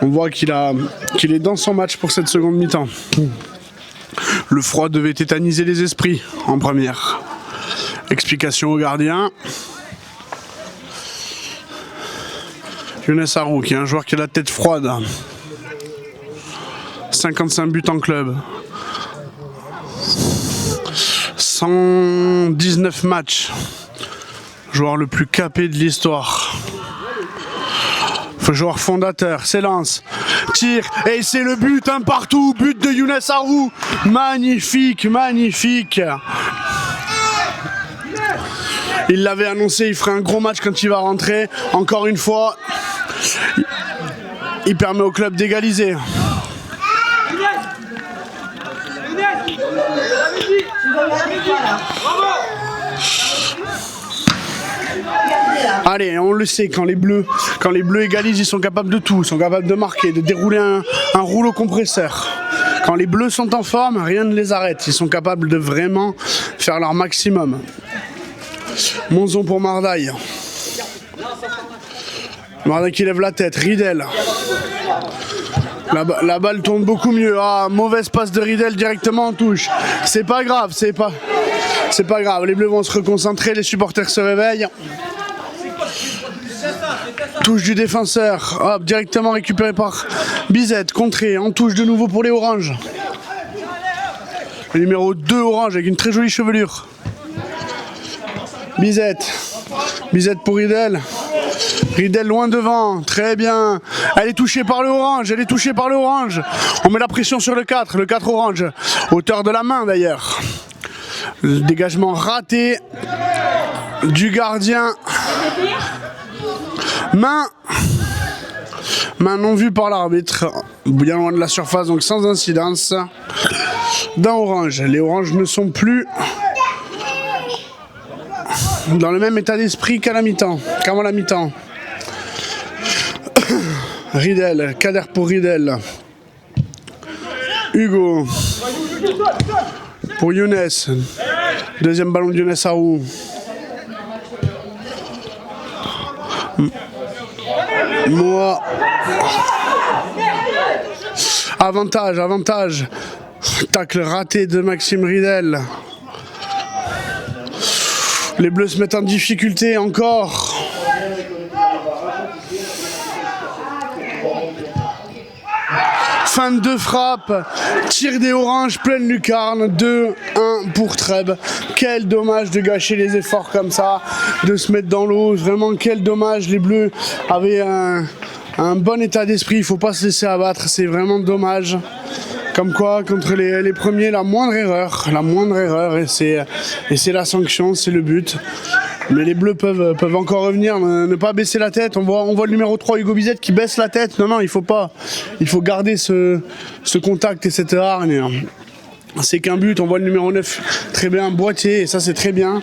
On voit qu'il est dans son match pour cette seconde mi-temps. Le froid devait tétaniser les esprits en première. Explication au gardien. Younes Arou, qui est un joueur qui a la tête froide. 55 buts en club. 119 matchs. Joueur le plus capé de l'histoire. Joueur fondateur, s'élance, tire, et c'est le but, un partout, but de Younes Arou. Magnifique, magnifique. Il l'avait annoncé, il ferait un gros match quand il va rentrer. Encore une fois, il permet au club d'égaliser. Allez, on le sait, quand les Bleus égalisent, ils sont capables de tout. Ils sont capables de marquer, de dérouler un rouleau compresseur. Quand les Bleus sont en forme, rien ne les arrête. Ils sont capables de vraiment faire leur maximum. Monzon pour Mardaï. Mardaï qui lève la tête. Ridel. La balle tourne beaucoup mieux. Ah, mauvaise passe de Ridel directement en touche. C'est pas grave, c'est pas grave. Les Bleus vont se reconcentrer, les supporters se réveillent. Touche du défenseur. Hop, directement récupéré par Bizette. Contré. En touche de nouveau pour les Oranges. Le numéro 2 Orange avec une très jolie chevelure. Bizette. Bizette pour Ridel. Ridel loin devant. Très bien. Elle est touchée par le Orange. Elle est touchée par le Orange. On met la pression sur le 4. Le 4 Orange. Hauteur de la main d'ailleurs. Le dégagement raté du gardien. Main non vue par l'arbitre. Bien loin de la surface, donc sans incidence. D'un Orange. Les Oranges ne sont plus dans le même état d'esprit qu'à la mi-temps, qu'avant la mi-temps. Ridel, Kader pour Ridel. Hugo. Pour Younes. Deuxième ballon de Younes Arou. Moi. Avantage. Tacle raté de Maxime Ridel. Les Bleus se mettent en difficulté encore. Fin de deux frappes. Tir des Oranges, pleine lucarne. 2-1 pour Trèbes. Quel dommage de gâcher les efforts comme ça, de se mettre dans l'eau. Vraiment, quel dommage. Les Bleus avaient un bon état d'esprit. Il ne faut pas se laisser abattre. C'est vraiment dommage. Comme quoi, contre les premiers, la moindre erreur, et c'est la sanction, c'est le but. Mais les Bleus peuvent encore revenir, ne pas baisser la tête. On voit le numéro 3, Hugo Bizette, qui baisse la tête. Non, il faut pas. Il faut garder ce contact et cette hargne. c'est qu'un but. On voit le numéro 9 très bien boiter, et ça c'est très bien.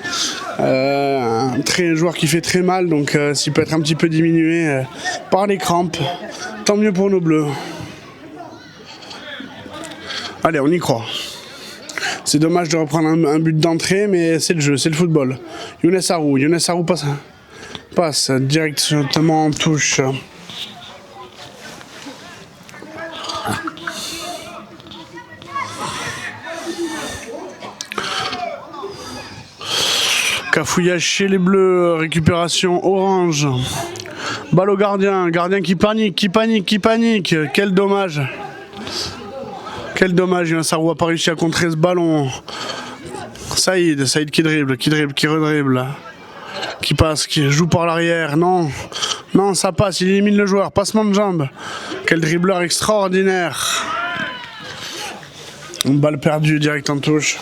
Un joueur qui fait très mal, donc s'il peut être un petit peu diminué par les crampes, tant mieux pour nos bleus. Allez, on y croit. C'est dommage de reprendre un but d'entrée, mais c'est le jeu, c'est le football. Younes Sarrou passe directement en touche. Cafouillage chez les bleus, récupération orange. Balle au gardien qui panique. Quel dommage. Younes Sarrou n'a pas réussi à contrer ce ballon. Saïd qui dribble, qui redribble. Qui passe, qui joue par l'arrière. Non, ça passe, il élimine le joueur. Passement de jambe. Quel dribbleur extraordinaire. Une balle perdue direct en touche.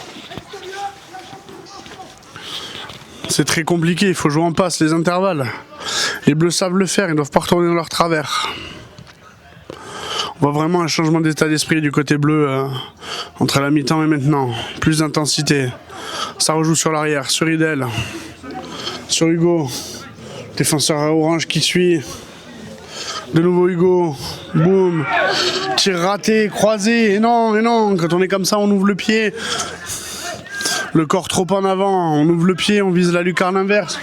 C'est très compliqué, il faut jouer en passe, les intervalles. Les bleus savent le faire, ils ne doivent pas retourner dans leur travers. On voit vraiment un changement d'état d'esprit du côté bleu entre la mi-temps et maintenant. Plus d'intensité. Ça rejoue sur l'arrière, sur Ridel, sur Hugo. Défenseur orange qui suit. De nouveau Hugo. Boum. Tir raté, croisé. Et non, quand on est comme ça, on ouvre le pied. Le corps trop en avant, on ouvre le pied, on vise la lucarne inverse.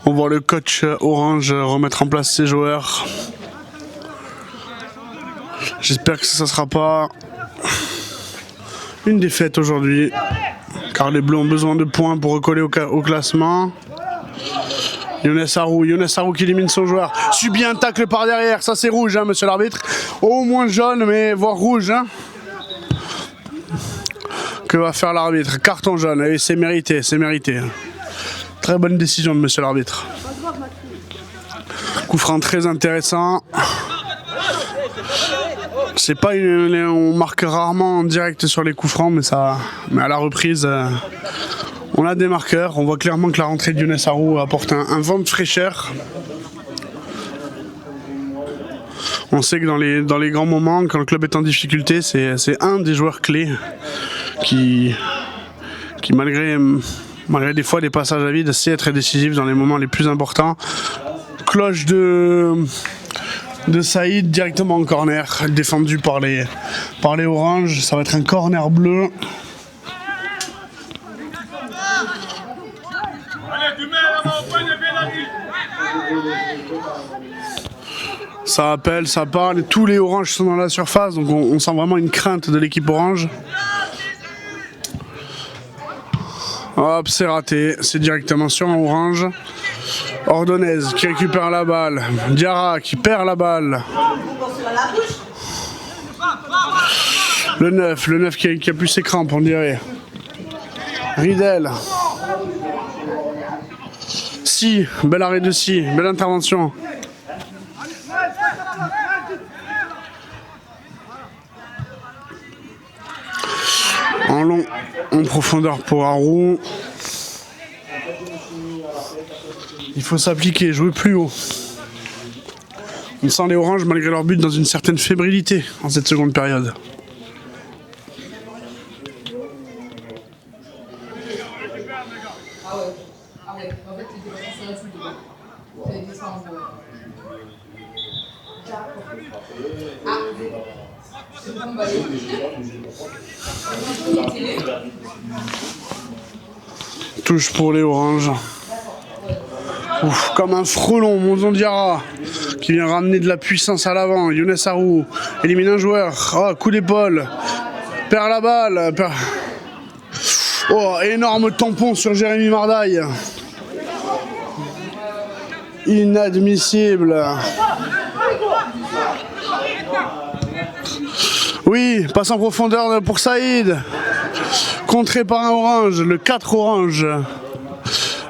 On voit le coach orange remettre en place ses joueurs. J'espère que ça ne sera pas une défaite aujourd'hui, car les bleus ont besoin de points pour recoller au classement. Younes Sarrou qui élimine son joueur. Subit un tacle par derrière. Ça c'est rouge, hein, monsieur l'arbitre. Au moins jaune, mais voire rouge. Hein. Que va faire l'arbitre? Carton jaune. Et c'est mérité. Très bonne décision de monsieur l'arbitre. Coup franc très intéressant. C'est pas on marque rarement en direct sur les coups francs, mais à la reprise. On a des marqueurs, on voit clairement que la rentrée de Younes Sarrou apporte un vent de fraîcheur. On sait que dans les grands moments, quand le club est en difficulté, c'est un des joueurs clés qui malgré des fois des passages à vide, sait être décisif dans les moments les plus importants. Cloche de Saïd directement en corner, défendu par les oranges. Ça va être un corner bleu. Ça appelle, ça parle, tous les oranges sont dans la surface, donc on sent vraiment une crainte de l'équipe orange. Hop, c'est raté, c'est directement sur un orange. Ordonez qui récupère la balle, Diarra qui perd la balle. Le 9 qui a plus ses crampes, on dirait. Ridel. Si, bel arrêt de Si, belle intervention. En long, en profondeur pour Arrou. Il faut s'appliquer, jouer plus haut. On sent les oranges malgré leur but dans une certaine fébrilité en cette seconde période. Touche pour les oranges. Ouf, comme un frelon, Monzon Diarra qui vient ramener de la puissance à l'avant. Younes Sarrou élimine un joueur. Oh, coup d'épaule. Perd la balle. Oh, énorme tampon sur Jérémy Mardaille. Inadmissible. Oui, passe en profondeur pour Saïd. Contré par un orange, le 4 orange.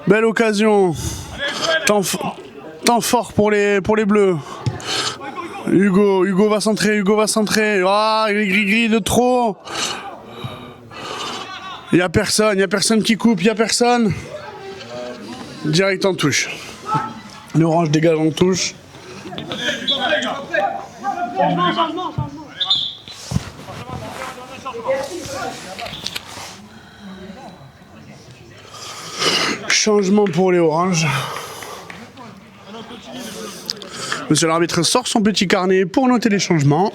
Belle occasion. Temps fort pour les bleus. Hugo va centrer. Ah, il est gris de trop. Il n'y a personne qui coupe, Direct en touche. L'orange dégage en touche. Changement pour les oranges. Monsieur l'arbitre sort son petit carnet pour noter les changements.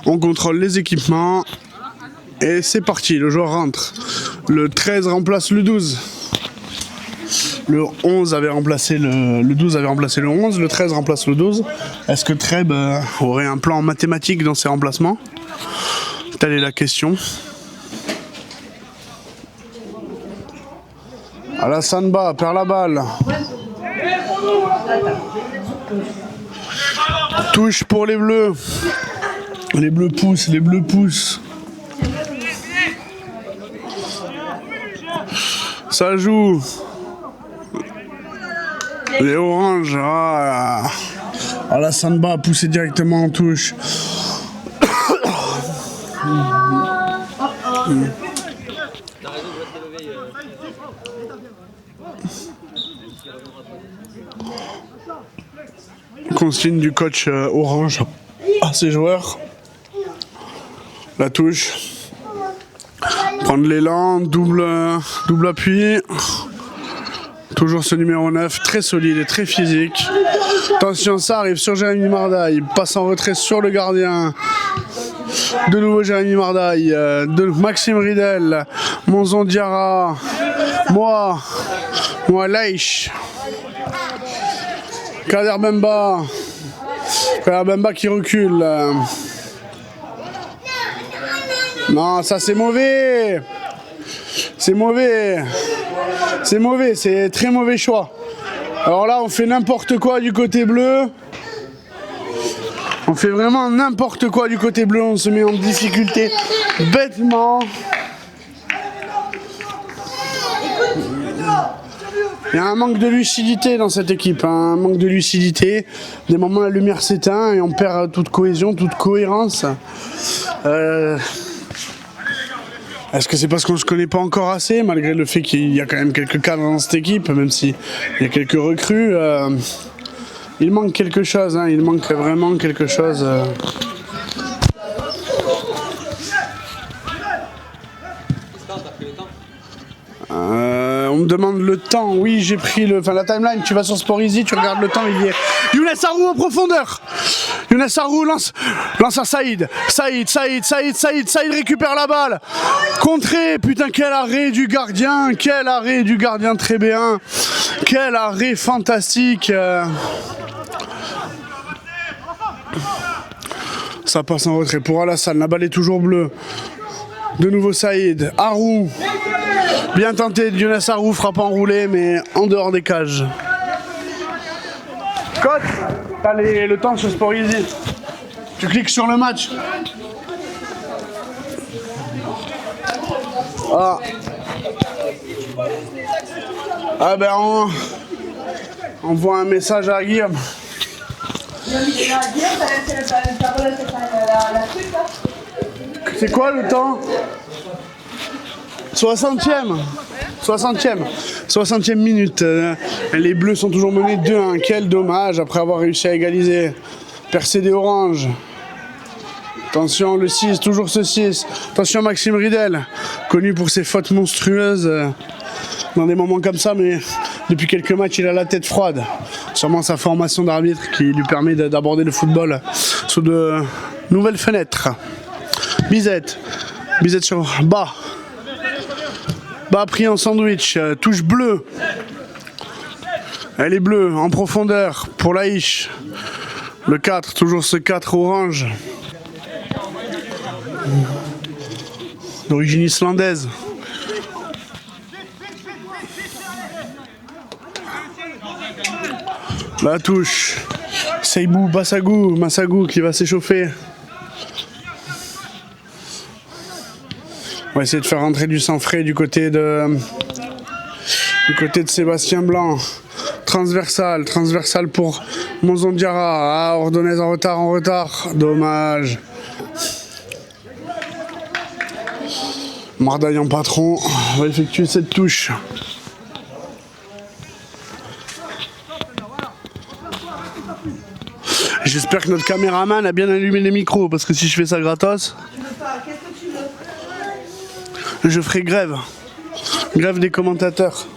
On contrôle les équipements. Et c'est parti, le joueur rentre. Le 13 remplace le 12. Le 11 avait remplacé le 12 avait remplacé le 11, le 13 remplace le 12. Est-ce que Treb aurait un plan mathématique dans ses remplacements? Telle est la question. Alassane Ba perd la balle. Touche pour les bleus. Les bleus poussent, les bleus poussent. Ça joue. Les oranges. Alassane Ba a poussé directement en touche. Consigne du coach orange à ses joueurs. La touche. Prendre l'élan, double appui. Toujours ce numéro 9, très solide et très physique. Attention, ça arrive sur Jérémy Mardaille. Passe en retrait sur le gardien. De nouveau Jérémy Mardaille. De Maxime Ridel. Monzon Diarra. Moi Laïch. Kader Bemba. Kader Bemba qui recule. Non, ça c'est mauvais. C'est mauvais. C'est mauvais, c'est très mauvais choix. Alors là, on fait n'importe quoi du côté bleu. On fait vraiment n'importe quoi du côté bleu. On se met en difficulté bêtement. Il y a un manque de lucidité dans cette équipe, hein, un manque de lucidité. Des moments, la lumière s'éteint et on perd toute cohésion, toute cohérence. Est-ce que c'est parce qu'on ne se connaît pas encore assez, malgré le fait qu'il y a quand même quelques cadres dans cette équipe, même s'il y a quelques recrues, il manque quelque chose, hein, il manque vraiment quelque chose. On me demande le temps. Oui, j'ai pris la timeline. Tu vas sur Sport Easy, tu regardes le temps. Il y est. Younes Arrou en profondeur. Younes Arrou lance à Saïd. Saïd récupère la balle. Contré. Putain, quel arrêt du gardien. Quel arrêt du gardien très bien. Quel arrêt fantastique. Ça passe en retrait pour Alassane. La balle est toujours bleue. De nouveau Saïd. Arrou. Bien tenté, Younes Arrou, frappe enroulé, mais en dehors des cages. Coach, t'as le temps sur Sport Easy. Tu cliques sur le match. Ah ben on voit un message à Guillaume. C'est quoi le temps? 60e minute. Les Bleus sont toujours menés 2-1. Quel dommage après avoir réussi à égaliser. Percé des oranges. Attention, le 6, toujours ce 6. Attention, Maxime Ridel, connu pour ses fautes monstrueuses dans des moments comme ça, mais depuis quelques matchs, il a la tête froide. Sûrement sa formation d'arbitre qui lui permet d'aborder le football sous de nouvelles fenêtres. Bizette sur bas. Bas pris en sandwich, touche bleue. Elle est bleue, en profondeur pour Laïch. Le 4, toujours ce 4 orange. D'origine islandaise. La touche. Seibou, Massagou qui va s'échauffer. On va essayer de faire rentrer du sang frais du côté de Sébastien Blanc. Transversal pour Monzon Diarra. Ordonez en retard. Dommage. Mardaille en patron va effectuer cette touche. J'espère que notre caméraman a bien allumé les micros, parce que si je fais ça gratos, je ferai grève. Grève des commentateurs.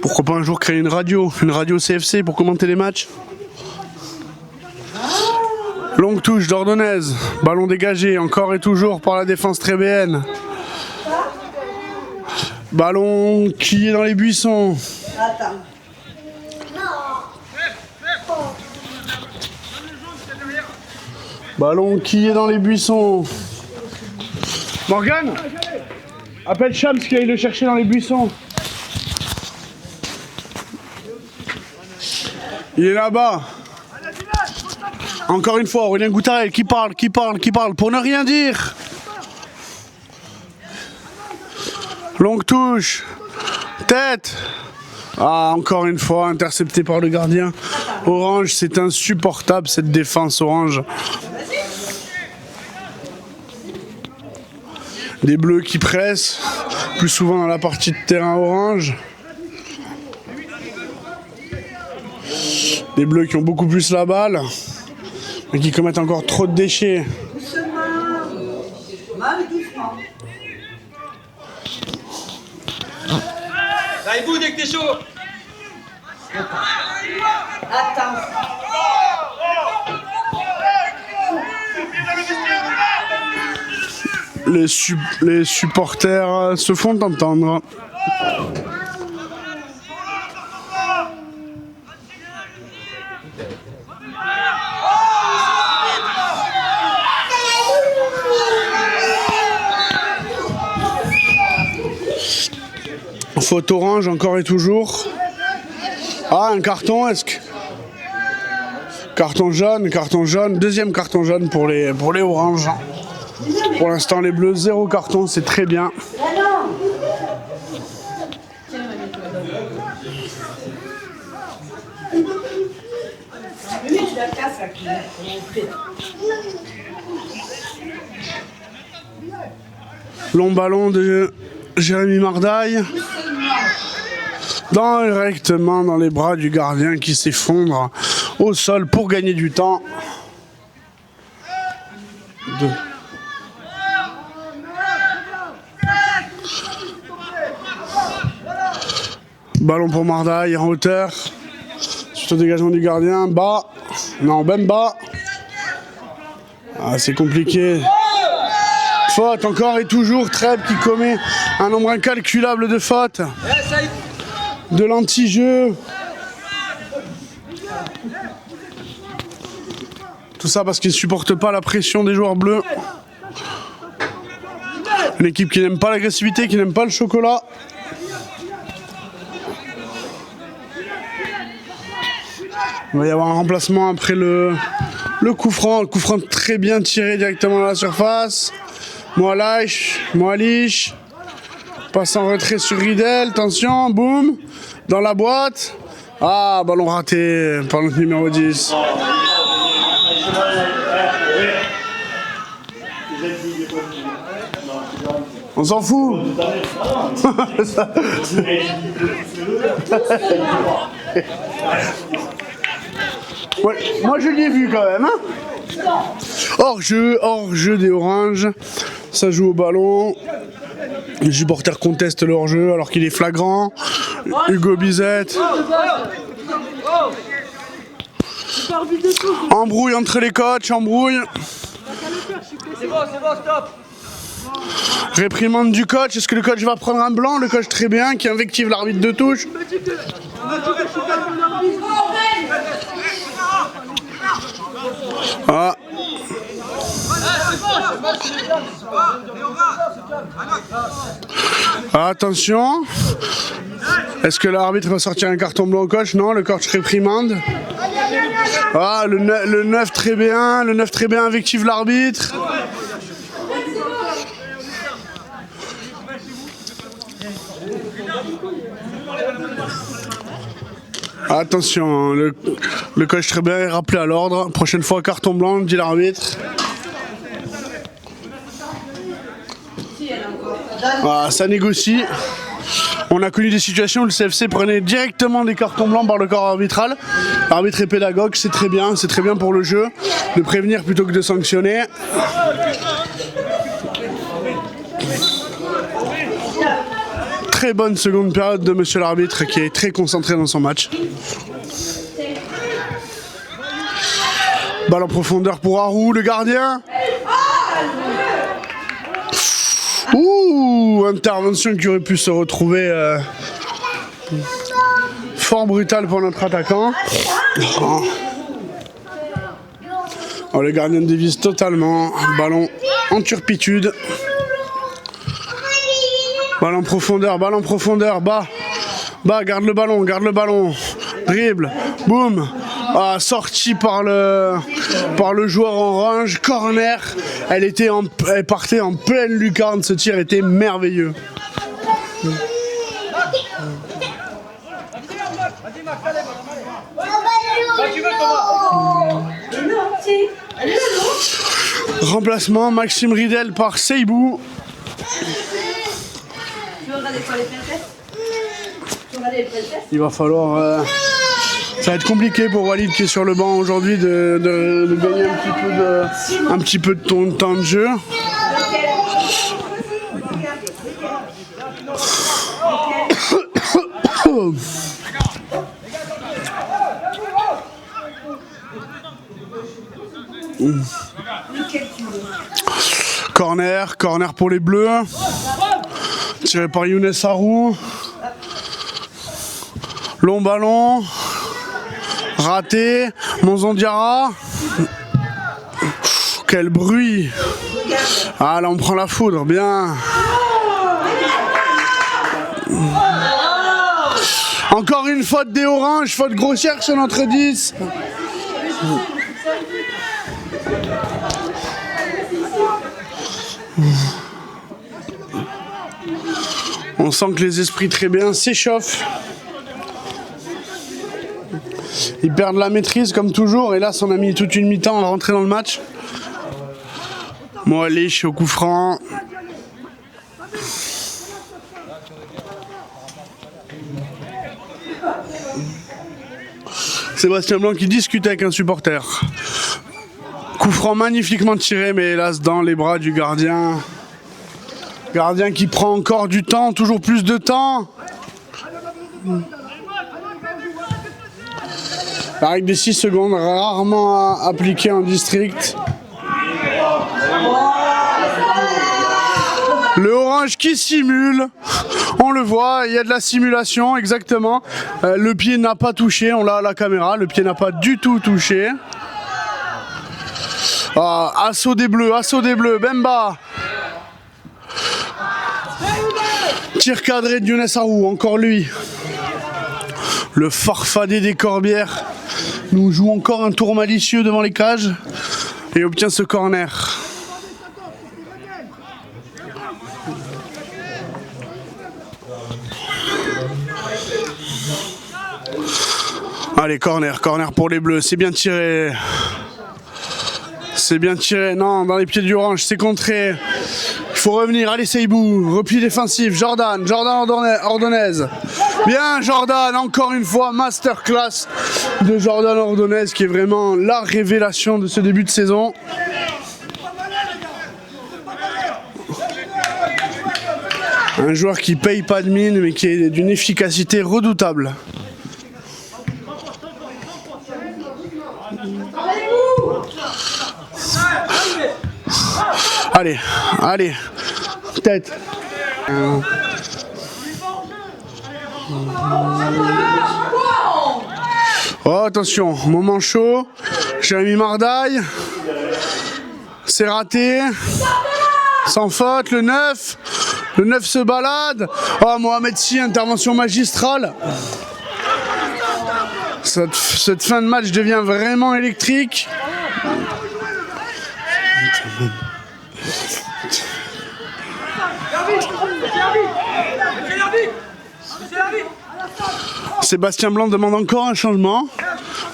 Pourquoi pas un jour créer une radio CFC pour commenter les matchs? Longue touche d'Ordonnaise, ballon dégagé encore et toujours par la défense trébéenne. Ballon qui est dans les buissons. Ballon qui est dans les buissons. Morgane, appelle Shams qui aille le chercher dans les buissons. Il est là-bas. Encore une fois, Aurélien Goutarel qui parle pour ne rien dire. Longue touche. Tête. Ah, encore une fois, intercepté par le gardien. Orange, c'est insupportable cette défense orange. Des bleus qui pressent, plus souvent dans la partie de terrain orange. Des bleus qui ont beaucoup plus la balle, mais qui commettent encore trop de déchets. Taille-vous dès que t'es chaud. Attends. Les supporters se font entendre. Faute orange encore et toujours. Ah, un carton, est-ce que... Carton jaune, deuxième carton jaune pour les oranges. Pour l'instant, les bleus, 0 carton, c'est très bien. Long ballon de Jérémy Mardaille. Directement dans les bras du gardien qui s'effondre au sol pour gagner du temps. Ballon pour Mardaille en hauteur. Suite au dégagement du gardien. Bas. Non, même bas. Ah, c'est compliqué. Faute encore et toujours. Trèbes qui commet un nombre incalculable de fautes. De l'anti-jeu. Tout ça parce qu'ils ne supportent pas la pression des joueurs bleus. Une équipe qui n'aime pas l'agressivité, qui n'aime pas le chocolat. Il va y avoir un remplacement après le coup franc. Le coup franc très bien tiré directement dans la surface. Moalich. Passe en retrait sur Riedel. Attention, boum. Dans la boîte. Ah, ballon raté par notre numéro 10. On s'en fout. Ouais, moi je l'ai vu quand même. Hein, hors jeu des oranges. Ça joue au ballon. Les supporters contestent le hors-jeu alors qu'il est flagrant. Hugo Bizette. Embrouille entre les coachs, embrouille. C'est bon, stop. Réprimande du coach. Est-ce que le coach va prendre un blanc? Le coach très bien qui invective l'arbitre de touche. Ah. Attention. Est-ce que l'arbitre va sortir un carton blanc au coach? Non, le coach réprimande. Ah, le 9 très bien. Le 9 très bien invective l'arbitre. Attention, le coach très bien est rappelé à l'ordre. Prochaine fois, carton blanc, dit l'arbitre. Ah, ça négocie. On On a connu des situations où le CFC prenait directement des cartons blancs par le corps arbitral. L'arbitre est pédagogue, c'est très bien pour le jeu, de prévenir plutôt que de sanctionner. Très bonne seconde période de monsieur l'arbitre qui est très concentré dans son match. Balle en profondeur pour Arou, le gardien. Ouh, intervention qui aurait pu se retrouver fort brutale pour notre attaquant. Oh, le gardien dévisse totalement. Ballon en turpitude. Balle en profondeur, bas. Bas, garde le ballon. Dribble, boum. Ah, sortie par le joueur orange, corner. Elle partait en pleine lucarne, ce tir était merveilleux. Remplacement, Maxime Ridel par Seibou. Il va falloir... ça va être compliqué pour Walid qui est sur le banc aujourd'hui de gagner un petit peu de temps de jeu. Corner pour les Bleus. Tiré par Younes Arou. Long ballon. Raté. Monzon Diarra. Quel bruit. Ah là on prend la foudre. Bien. Encore une faute des Oranges. Faute grossière sur notre 10. On sent que les esprits très bien s'échauffent. Ils perdent la maîtrise comme toujours. Et là, on a mis toute une mi-temps à rentrer dans le match. Moalich au coup franc. Sébastien Blanc qui discute avec un supporter. Coup franc magnifiquement tiré, mais hélas dans les bras du gardien. Gardien qui prend encore du temps, toujours plus de temps. La règle des 6 secondes, rarement appliquée en district. Le orange qui simule, on le voit, il y a de la simulation, exactement. Le pied n'a pas touché, on l'a à la caméra, le pied n'a pas du tout touché. Assaut des Bleus, Bemba. Tir cadré de Younes Arou, encore lui. Le farfadet des Corbières nous joue encore un tour malicieux devant les cages et obtient ce corner. Allez, corner pour les Bleus, c'est bien tiré. Non, dans les pieds du orange, c'est contré. Il faut revenir, allez Seibou, repli défensif, Jordan Ordonez. Bien Jordan, encore une fois, masterclass de Jordan Ordonez qui est vraiment la révélation de ce début de saison. Un joueur qui paye pas de mine mais qui est d'une efficacité redoutable. Allez, tête. Oh, attention, moment chaud. Jérémy Mardaille. C'est raté. Sans faute, le 9. Le 9 se balade. Oh, Mohamed Sy, intervention magistrale. Cette fin de match devient vraiment électrique. Sébastien Blanc demande encore un changement.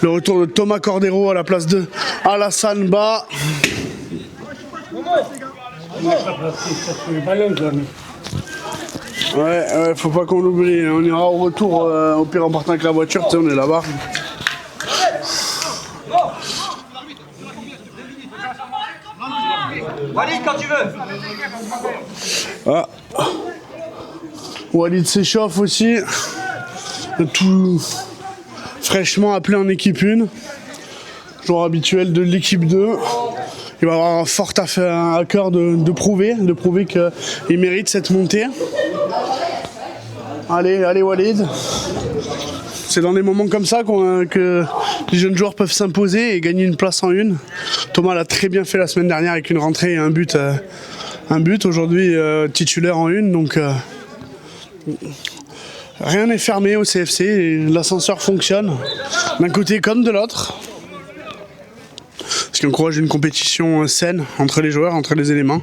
Le retour de Thomas Cordero à la place de Alassane Ba. Ouais, faut pas qu'on l'oublie. On ira au retour, au pire en partant avec la voiture, tu sais, on est là-bas. Walid, quand tu veux. Ah. Walid s'échauffe aussi. Tout fraîchement appelé en équipe 1. Joueur habituel de l'équipe 2. Il va avoir fort à cœur de prouver qu'il mérite cette montée. Allez Walid. C'est dans des moments comme ça que les jeunes joueurs peuvent s'imposer et gagner une place en 1. Thomas l'a très bien fait la semaine dernière avec une rentrée et un but aujourd'hui titulaire en 1. Donc rien n'est fermé au CFC. Et l'ascenseur fonctionne d'un côté comme de l'autre. Ce qui encourage une compétition saine entre les joueurs, entre les éléments.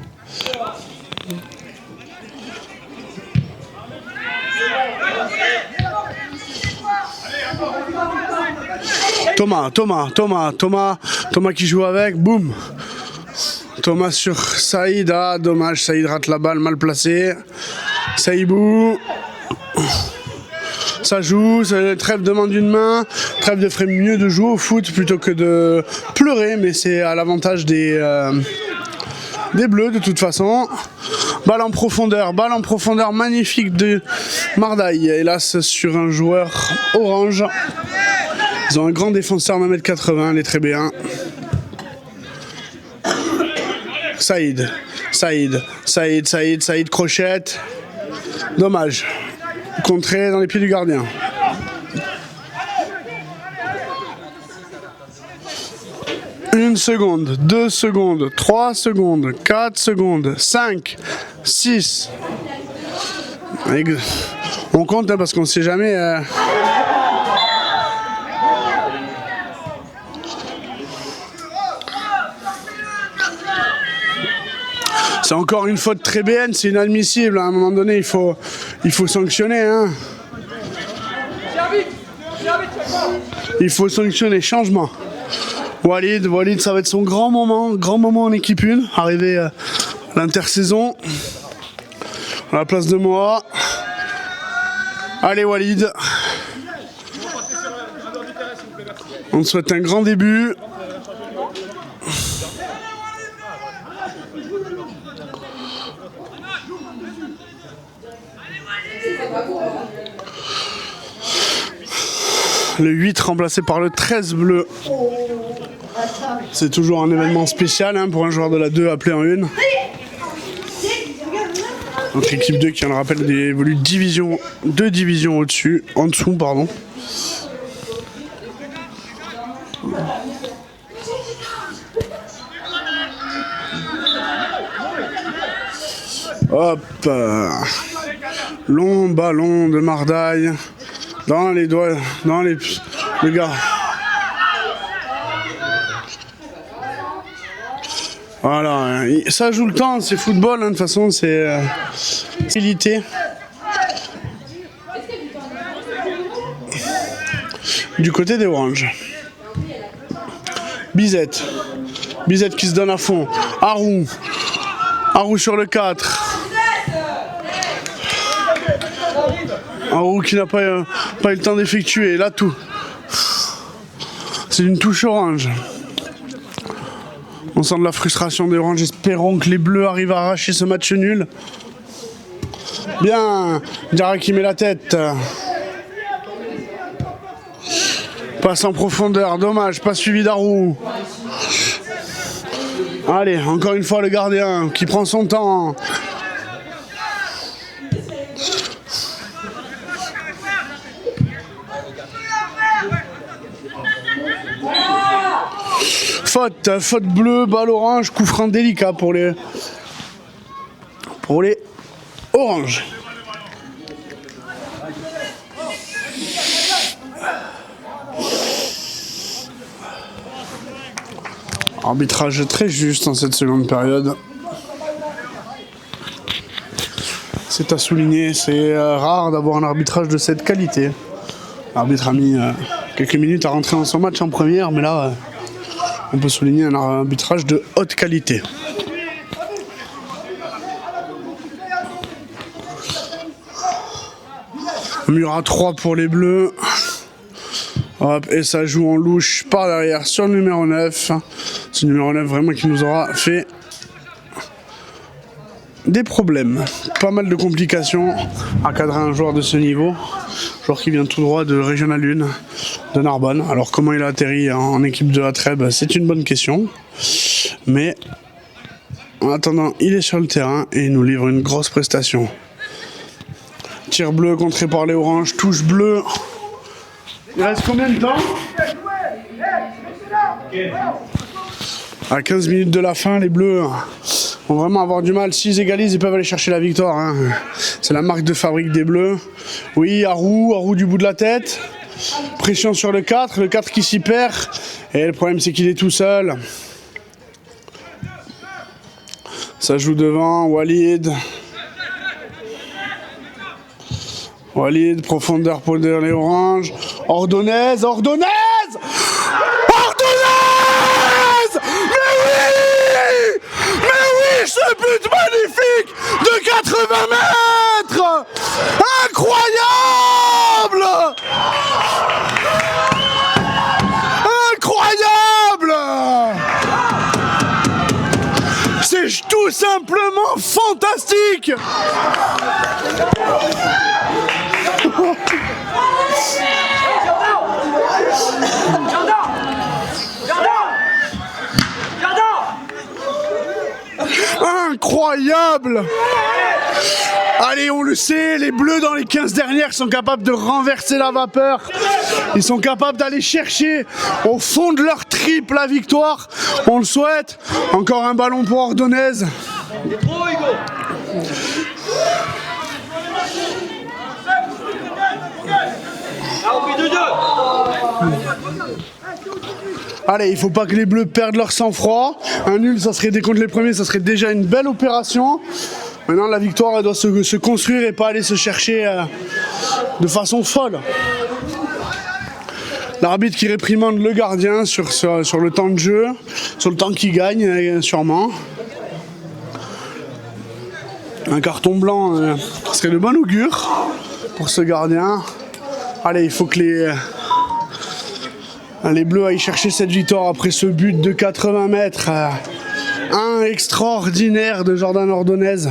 Thomas qui joue avec, boum. Thomas sur Saïd, ah dommage, Saïd rate la balle, mal placée. Saïbou. Ça joue, Trèfle demande une main, Trèfle ferait mieux de jouer au foot plutôt que de pleurer, mais c'est à l'avantage des Bleus de toute façon. Balle en profondeur magnifique de Mardaï, hélas sur un joueur orange. Ils ont un grand défenseur 1m80, les Trébéens. Saïd, crochette. Dommage. Contré dans les pieds du gardien. Une seconde, 2 secondes, 3 secondes, 4 secondes, 5, 6. On compte hein, parce qu'on ne sait jamais. C'est encore une faute très BN, c'est inadmissible. À un moment donné, il faut sanctionner. Hein. Il faut sanctionner. Changement. Walid, ça va être son grand moment en équipe 1. Arrivé à l'intersaison. À la place de Moa. Allez Walid. On te souhaite un grand début. Le 8 remplacé par le 13 bleu. C'est toujours un événement spécial hein, pour un joueur de la 2 appelé en 1. Notre équipe 2 qui, on le rappelle, évolue 2 divisions au-dessus, en dessous, pardon. Hop. Long ballon de Mardaï. Dans les doigts, le gars. Voilà, ça joue le temps, c'est football, hein, de toute façon, c'est facilité. Du côté des Oranges. Bizette qui se donne à fond. Arou sur le 4. Arou qui n'a pas eu le temps d'effectuer, là tout. C'est une touche orange. On sent de la frustration des Oranges. Espérons que les Bleus arrivent à arracher ce match nul. Bien, Diarra qui met la tête. Passe en profondeur, dommage, pas suivi d'Arou. Allez, encore une fois le gardien qui prend son temps. Faute bleue, balle orange, coup franc délicat pour les oranges. Arbitrage très juste en cette seconde période. C'est à souligner, c'est rare d'avoir un arbitrage de cette qualité. L'arbitre a mis quelques minutes à rentrer dans son match en première, mais là, on peut souligner un arbitrage de haute qualité. Mur à 3 pour les bleus. Hop, et ça joue en louche par derrière sur le numéro 9. C'est le numéro 9 vraiment qui nous aura fait des problèmes. Pas mal de complications à cadrer un joueur de ce niveau. Joueur qui vient tout droit de Régional 1 de Narbonne. Alors comment il a atterri en équipe de la Trèbes, c'est une bonne question. Mais en attendant, il est sur le terrain et il nous livre une grosse prestation. Tir bleu contré par les oranges, touche bleue. Il reste combien de temps? À 15 minutes de la fin, les bleus vont vraiment avoir du mal. S'ils égalisent, ils peuvent aller chercher la victoire. Hein. C'est la marque de fabrique des bleus. Oui, Arou du bout de la tête. Pression sur le 4 qui s'y perd. Et le problème, c'est qu'il est tout seul. Ça joue devant, Walid, profondeur pour les oranges. Ordonnaise! Mais oui, ce but magnifique de 80 mètres! Incroyable! C'est tout simplement fantastique! Incroyable! Allez, on le sait, les Bleus dans les 15 dernières sont capables de renverser la vapeur. Ils sont capables d'aller chercher au fond de leur trip la victoire. On le souhaite. Encore un ballon pour Ordonnaise. Allez, il faut pas que les Bleus perdent leur sang-froid. Un nul, ça serait, dès contre les premiers, ça serait déjà une belle opération. Maintenant, la victoire, elle doit se construire et pas aller se chercher de façon folle. L'arbitre qui réprimande le gardien sur le temps de jeu, sur le temps qu'il gagne, sûrement. Un carton blanc serait de bon augure pour ce gardien. Allez, il faut que les Bleus aillent chercher cette victoire après ce but de 80 mètres. Un extraordinaire de Jordan Ordonnaise.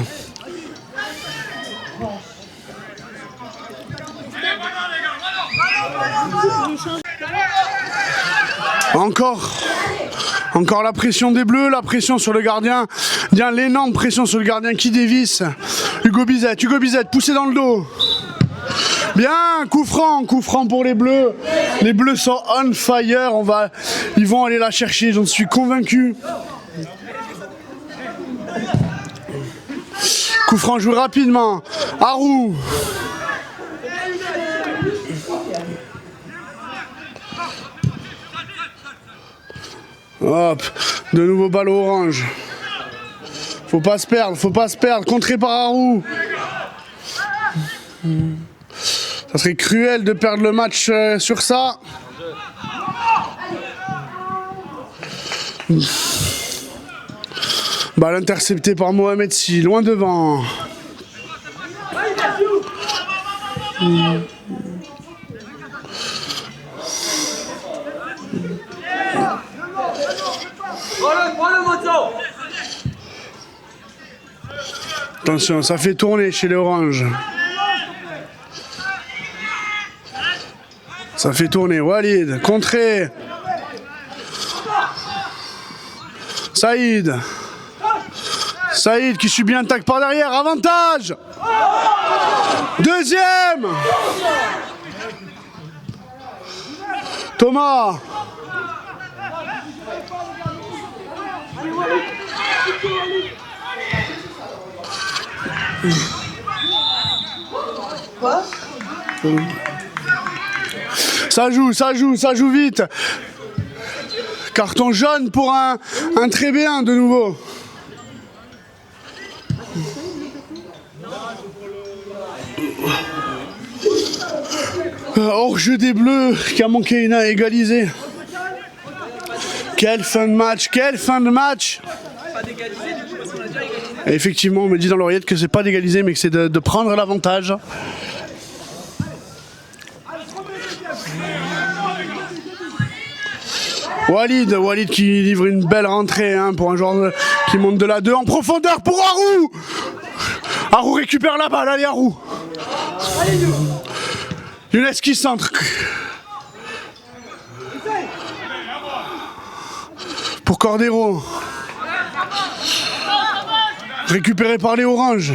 Encore la pression des Bleus, la pression sur le gardien. Bien, l'énorme pression sur le gardien qui dévisse. Hugo Bizet, poussé dans le dos. Bien, coup franc pour les Bleus. Les Bleus sont on fire. Ils vont aller la chercher, j'en suis convaincu. Coup franc joué rapidement. Arou. Hop, de nouveau balle orange. Faut pas se perdre. Contré par Arou. Ça serait cruel de perdre le match sur ça. Balle interceptée par Mohamed Si, loin devant. Attention, ça fait tourner chez les oranges. Ça fait tourner, Walid, contré. Saïd qui subit un tac par derrière, avantage. Deuxième. Thomas. Quoi? Ça joue vite. Carton jaune pour un très bien de nouveau. Hors-jeu des Bleus qui a manqué une à égaliser. Quelle fin de match. Et effectivement, on me dit dans l'oreillette que c'est pas d'égaliser mais que c'est de prendre l'avantage. Walid qui livre une belle rentrée hein, pour un joueur qui monte de la 2 en profondeur pour Harou. Harou récupère la balle, allez Harou. Younes qui centre. Pour Cordero. Récupéré par les oranges.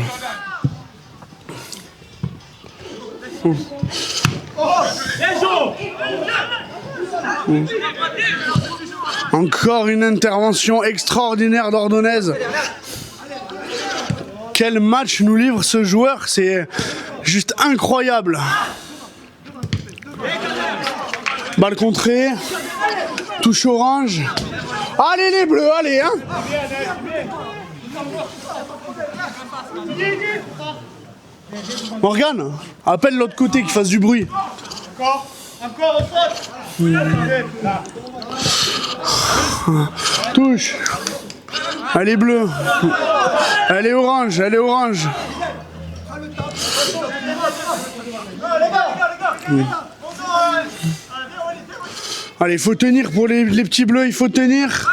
Encore une intervention extraordinaire d'Ordonez. Quel match nous livre ce joueur, c'est juste incroyable. Balle contrée, touche orange. Allez les bleus, allez hein. Morgane, appelle l'autre côté qui fasse du bruit. Encore, Touche. Elle est bleue. Elle est orange, elle est orange. Allez, il faut tenir pour les petits bleus, il faut tenir.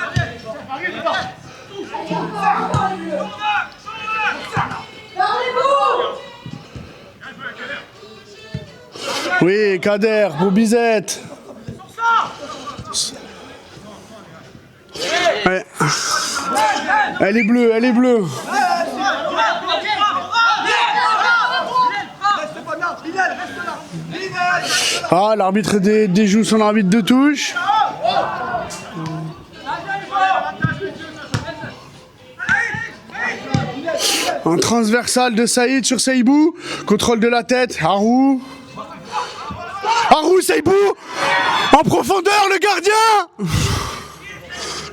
Oui, Kader pour Bizette. Ouais. Elle est bleue, elle est bleue. Ah, l'arbitre déjoue son arbitre de touche. Un transversal de Saïd sur Seibou. Contrôle de la tête. Harou. Harou, Seibou. En profondeur, le gardien.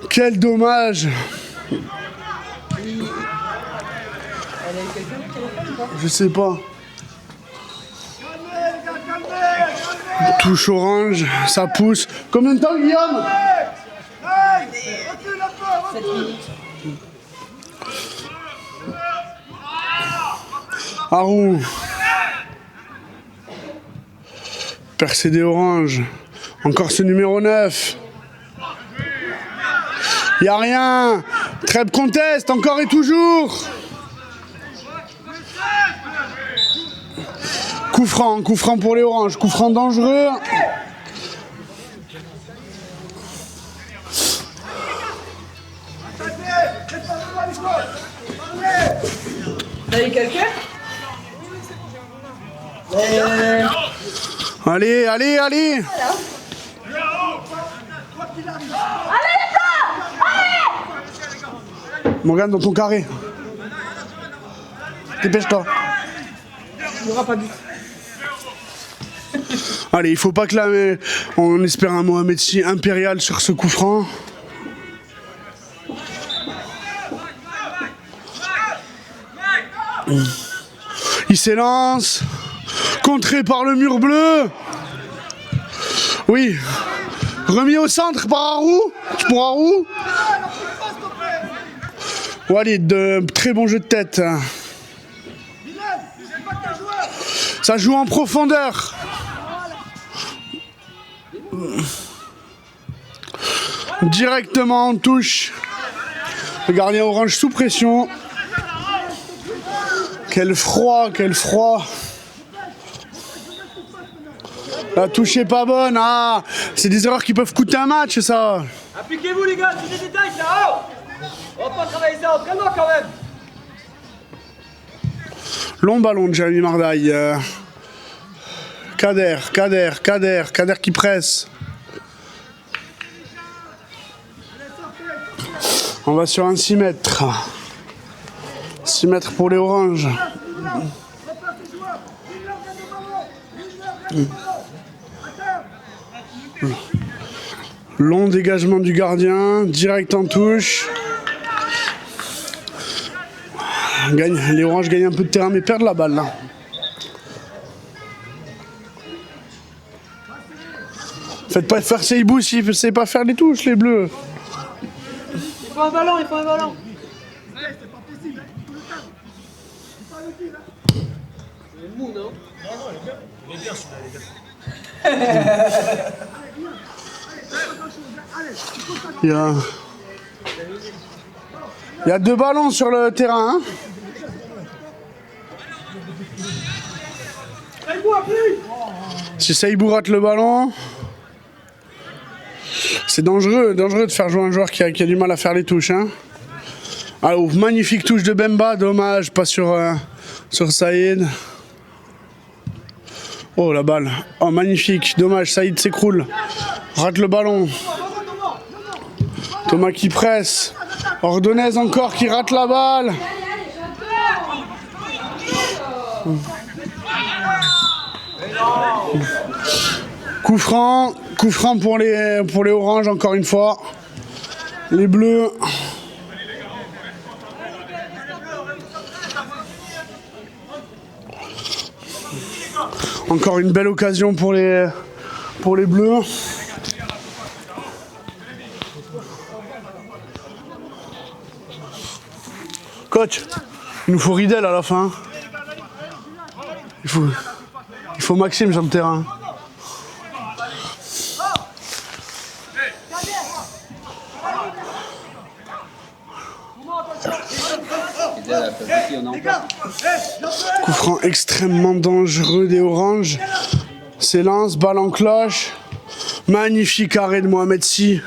Quel dommage. Je sais pas. Touche orange, ça pousse. Combien de temps, Guillaume? 7 minutes. Harou. Percé orange. Encore ce numéro 9. Y a rien. Trêve conteste, encore et toujours. Coup franc pour les oranges. Coup franc dangereux. Vous avez quelqu'un? Allez, allez, allez. Morgane, dans ton carré. Dépêche-toi. Il n'y aura pas de but. Allez, il faut pas clamer. On espère un Mohamed Si impérial sur ce coup franc. Il s'élance. Contré par le mur bleu. Oui. Remis au centre par Harou. Pour Harou. Walid, de très bon jeu de tête. Ça joue en profondeur. Directement en touche. Le gardien orange sous pression. Quel froid, quel froid. La touche est pas bonne. Ah, c'est des erreurs qui peuvent coûter un match, ça. Appliquez-vous les gars, c'est des détails là-haut. On va pas travailler ça entraînement quand même. Long ballon de Jérémy Mardaille. Kader qui presse. On va sur un 6 mètres. 6 mètres pour les oranges. Long dégagement du gardien, direct en touche. Les oranges gagnent un peu de terrain mais perdent la balle là. Faites pas faire Seibou si vous savez pas faire les touches, les bleus. Il faut un ballon, il faut un ballon. Il est mou, non? Il est bien celui-là, les gars. Il y a 2 ballons sur le terrain. Hein. Si Saïbou rate le ballon, c'est dangereux de faire jouer un joueur qui a du mal à faire les touches. Hein. Alors, magnifique touche de Bemba, dommage, pas sur Saïd. Oh la balle, oh magnifique, dommage, Saïd s'écroule, rate le ballon. Thomas qui presse, Ordonez encore qui rate la balle. Coup franc pour les oranges encore une fois. Les bleus. Encore une belle occasion pour les bleus. Coach, il nous faut Ridel à la fin. Il faut Maxime sur le terrain. Coup franc extrêmement dangereux des oranges. S'élance, balle en cloche. Magnifique arrêt de Mohamed Sy.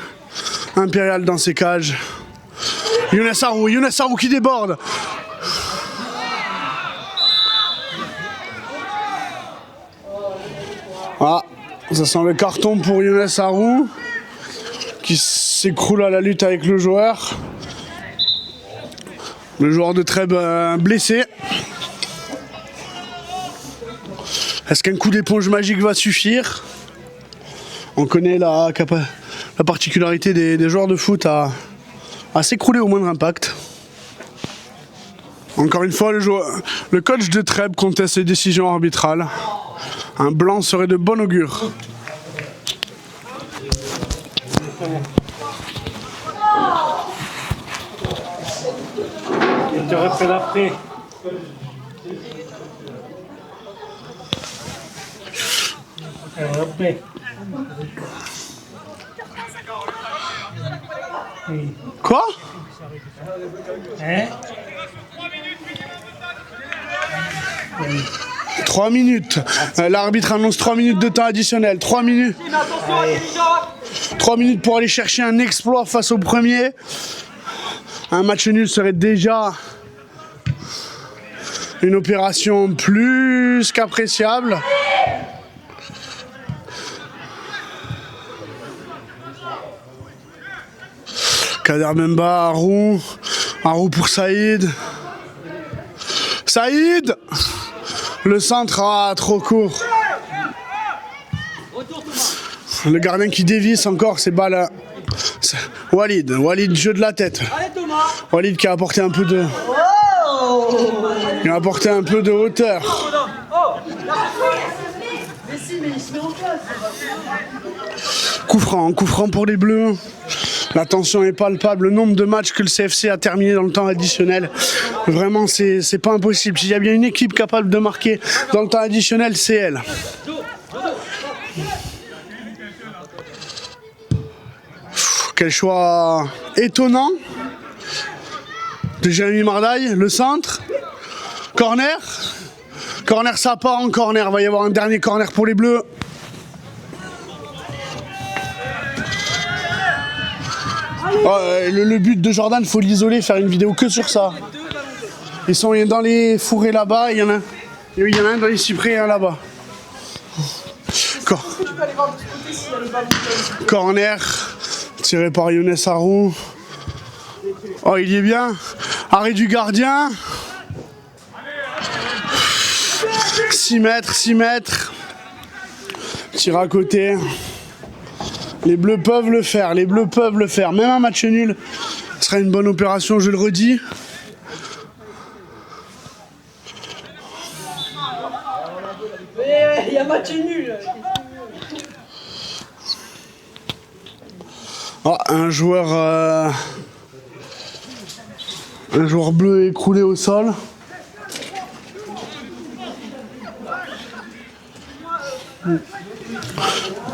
Impérial dans ses cages. Younes Sarrou qui déborde. Ah, ça sent le carton pour Younes Sarrou qui s'écroule à la lutte avec le joueur. Le joueur de Trèbes blessé. Est-ce qu'un coup d'éponge magique va suffire? On connaît la particularité des joueurs de foot à s'écrouler au moindre impact. Encore une fois, le coach de Trèbes conteste les décisions arbitrales. Un blanc serait de bon augure. Il te refait l'après. Après. Quoi? Hein? 3 minutes. L'arbitre annonce 3 minutes de temps additionnel. 3 minutes. 3 minutes pour aller chercher un exploit face au premier. Un match nul serait déjà une opération plus qu'appréciable. Kader Bemba, Harou pour Saïd. Saïd! Le centre, trop court. Le gardien qui dévisse encore ces balles. Walid, jeu de la tête. Walid qui a apporté un peu de... Il a apporté un peu de hauteur. Coup franc pour les Bleus. La tension est palpable. Le nombre de matchs que le CFC a terminé dans le temps additionnel, vraiment, c'est pas impossible. S'il y a bien une équipe capable de marquer dans le temps additionnel, c'est elle. Quel choix étonnant de Jérémy Mardaille. Le centre. Corner, ça part en corner. Il va y avoir un dernier corner pour les Bleus. Oh, le but de Jordan, il faut l'isoler, faire une vidéo que sur ça. Ils sont dans les fourrés là-bas, il y en a un dans les cyprès et un là-bas. Corner, tiré par Younes Sarrou. Oh, il y est bien. Arrêt du gardien. 6 mètres. Tir à côté. Les Bleus peuvent le faire, Même un match nul sera une bonne opération, je le redis. Il y a match nul. Ah, un joueur bleu écroulé au sol.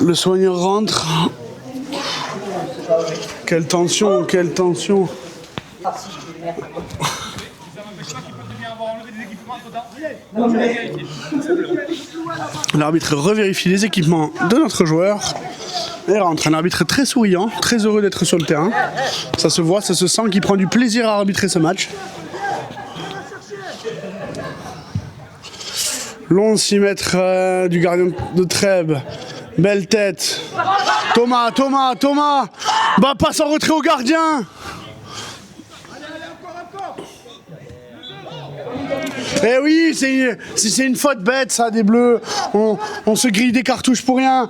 Le soigneur rentre. Quelle tension, quelle tension. L'arbitre revérifie les équipements de notre joueur et rentre. Un arbitre très souriant, très heureux d'être sur le terrain. Ça se voit, ça se sent qu'il prend du plaisir à arbitrer ce match. Long 6 mètres du gardien de Trèbes. Belle tête. Thomas. Bah, passe en retrait au gardien. Eh oui, c'est une faute bête ça des Bleus. On se grille des cartouches pour rien.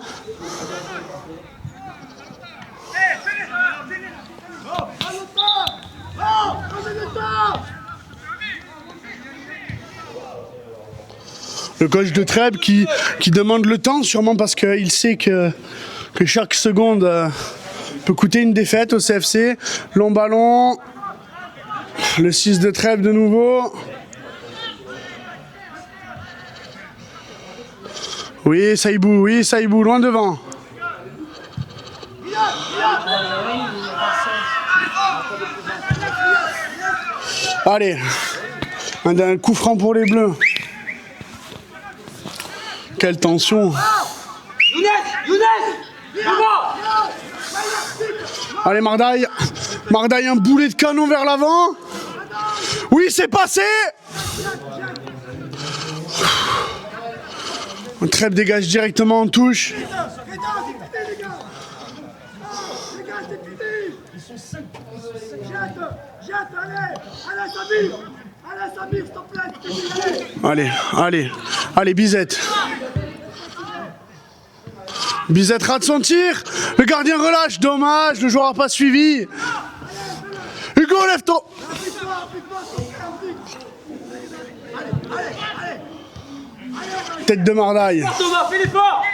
Le coach de Trèbes qui demande le temps, sûrement parce qu'il sait que chaque seconde peut coûter une défaite au CFC. Long ballon. Le 6 de Trèbes de nouveau. Oui, Saïbou, loin devant. Allez, un coup franc pour les Bleus. Quelle tension. Allez, Mardaille, un boulet de canon vers l'avant. Oui, c'est passé. Trèbes dégage directement en touche. Allez, Bizette. Bizette rate son tir. Le gardien relâche. Dommage, le joueur n'a pas suivi. Hugo, lève-toi. Tête de Mardaille. Thomas, fais l'effort.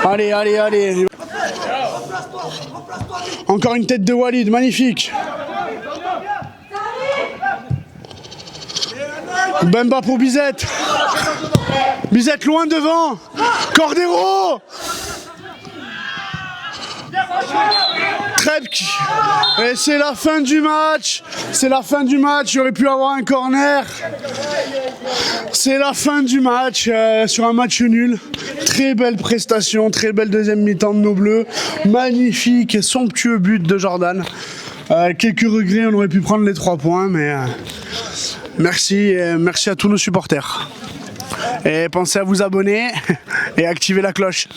Allez. Encore une tête de Walid, magnifique. Bemba pour Bizette. Bizette loin devant. Cordero. Trèbes. Et c'est la fin du match. Il aurait pu avoir un corner. C'est la fin du match sur un match nul. Très belle prestation, très belle deuxième mi-temps de nos Bleus. Magnifique et somptueux but de Jordan. Quelques regrets, on aurait pu prendre les 3 points, mais merci à tous nos supporters. Et pensez à vous abonner et activer la cloche.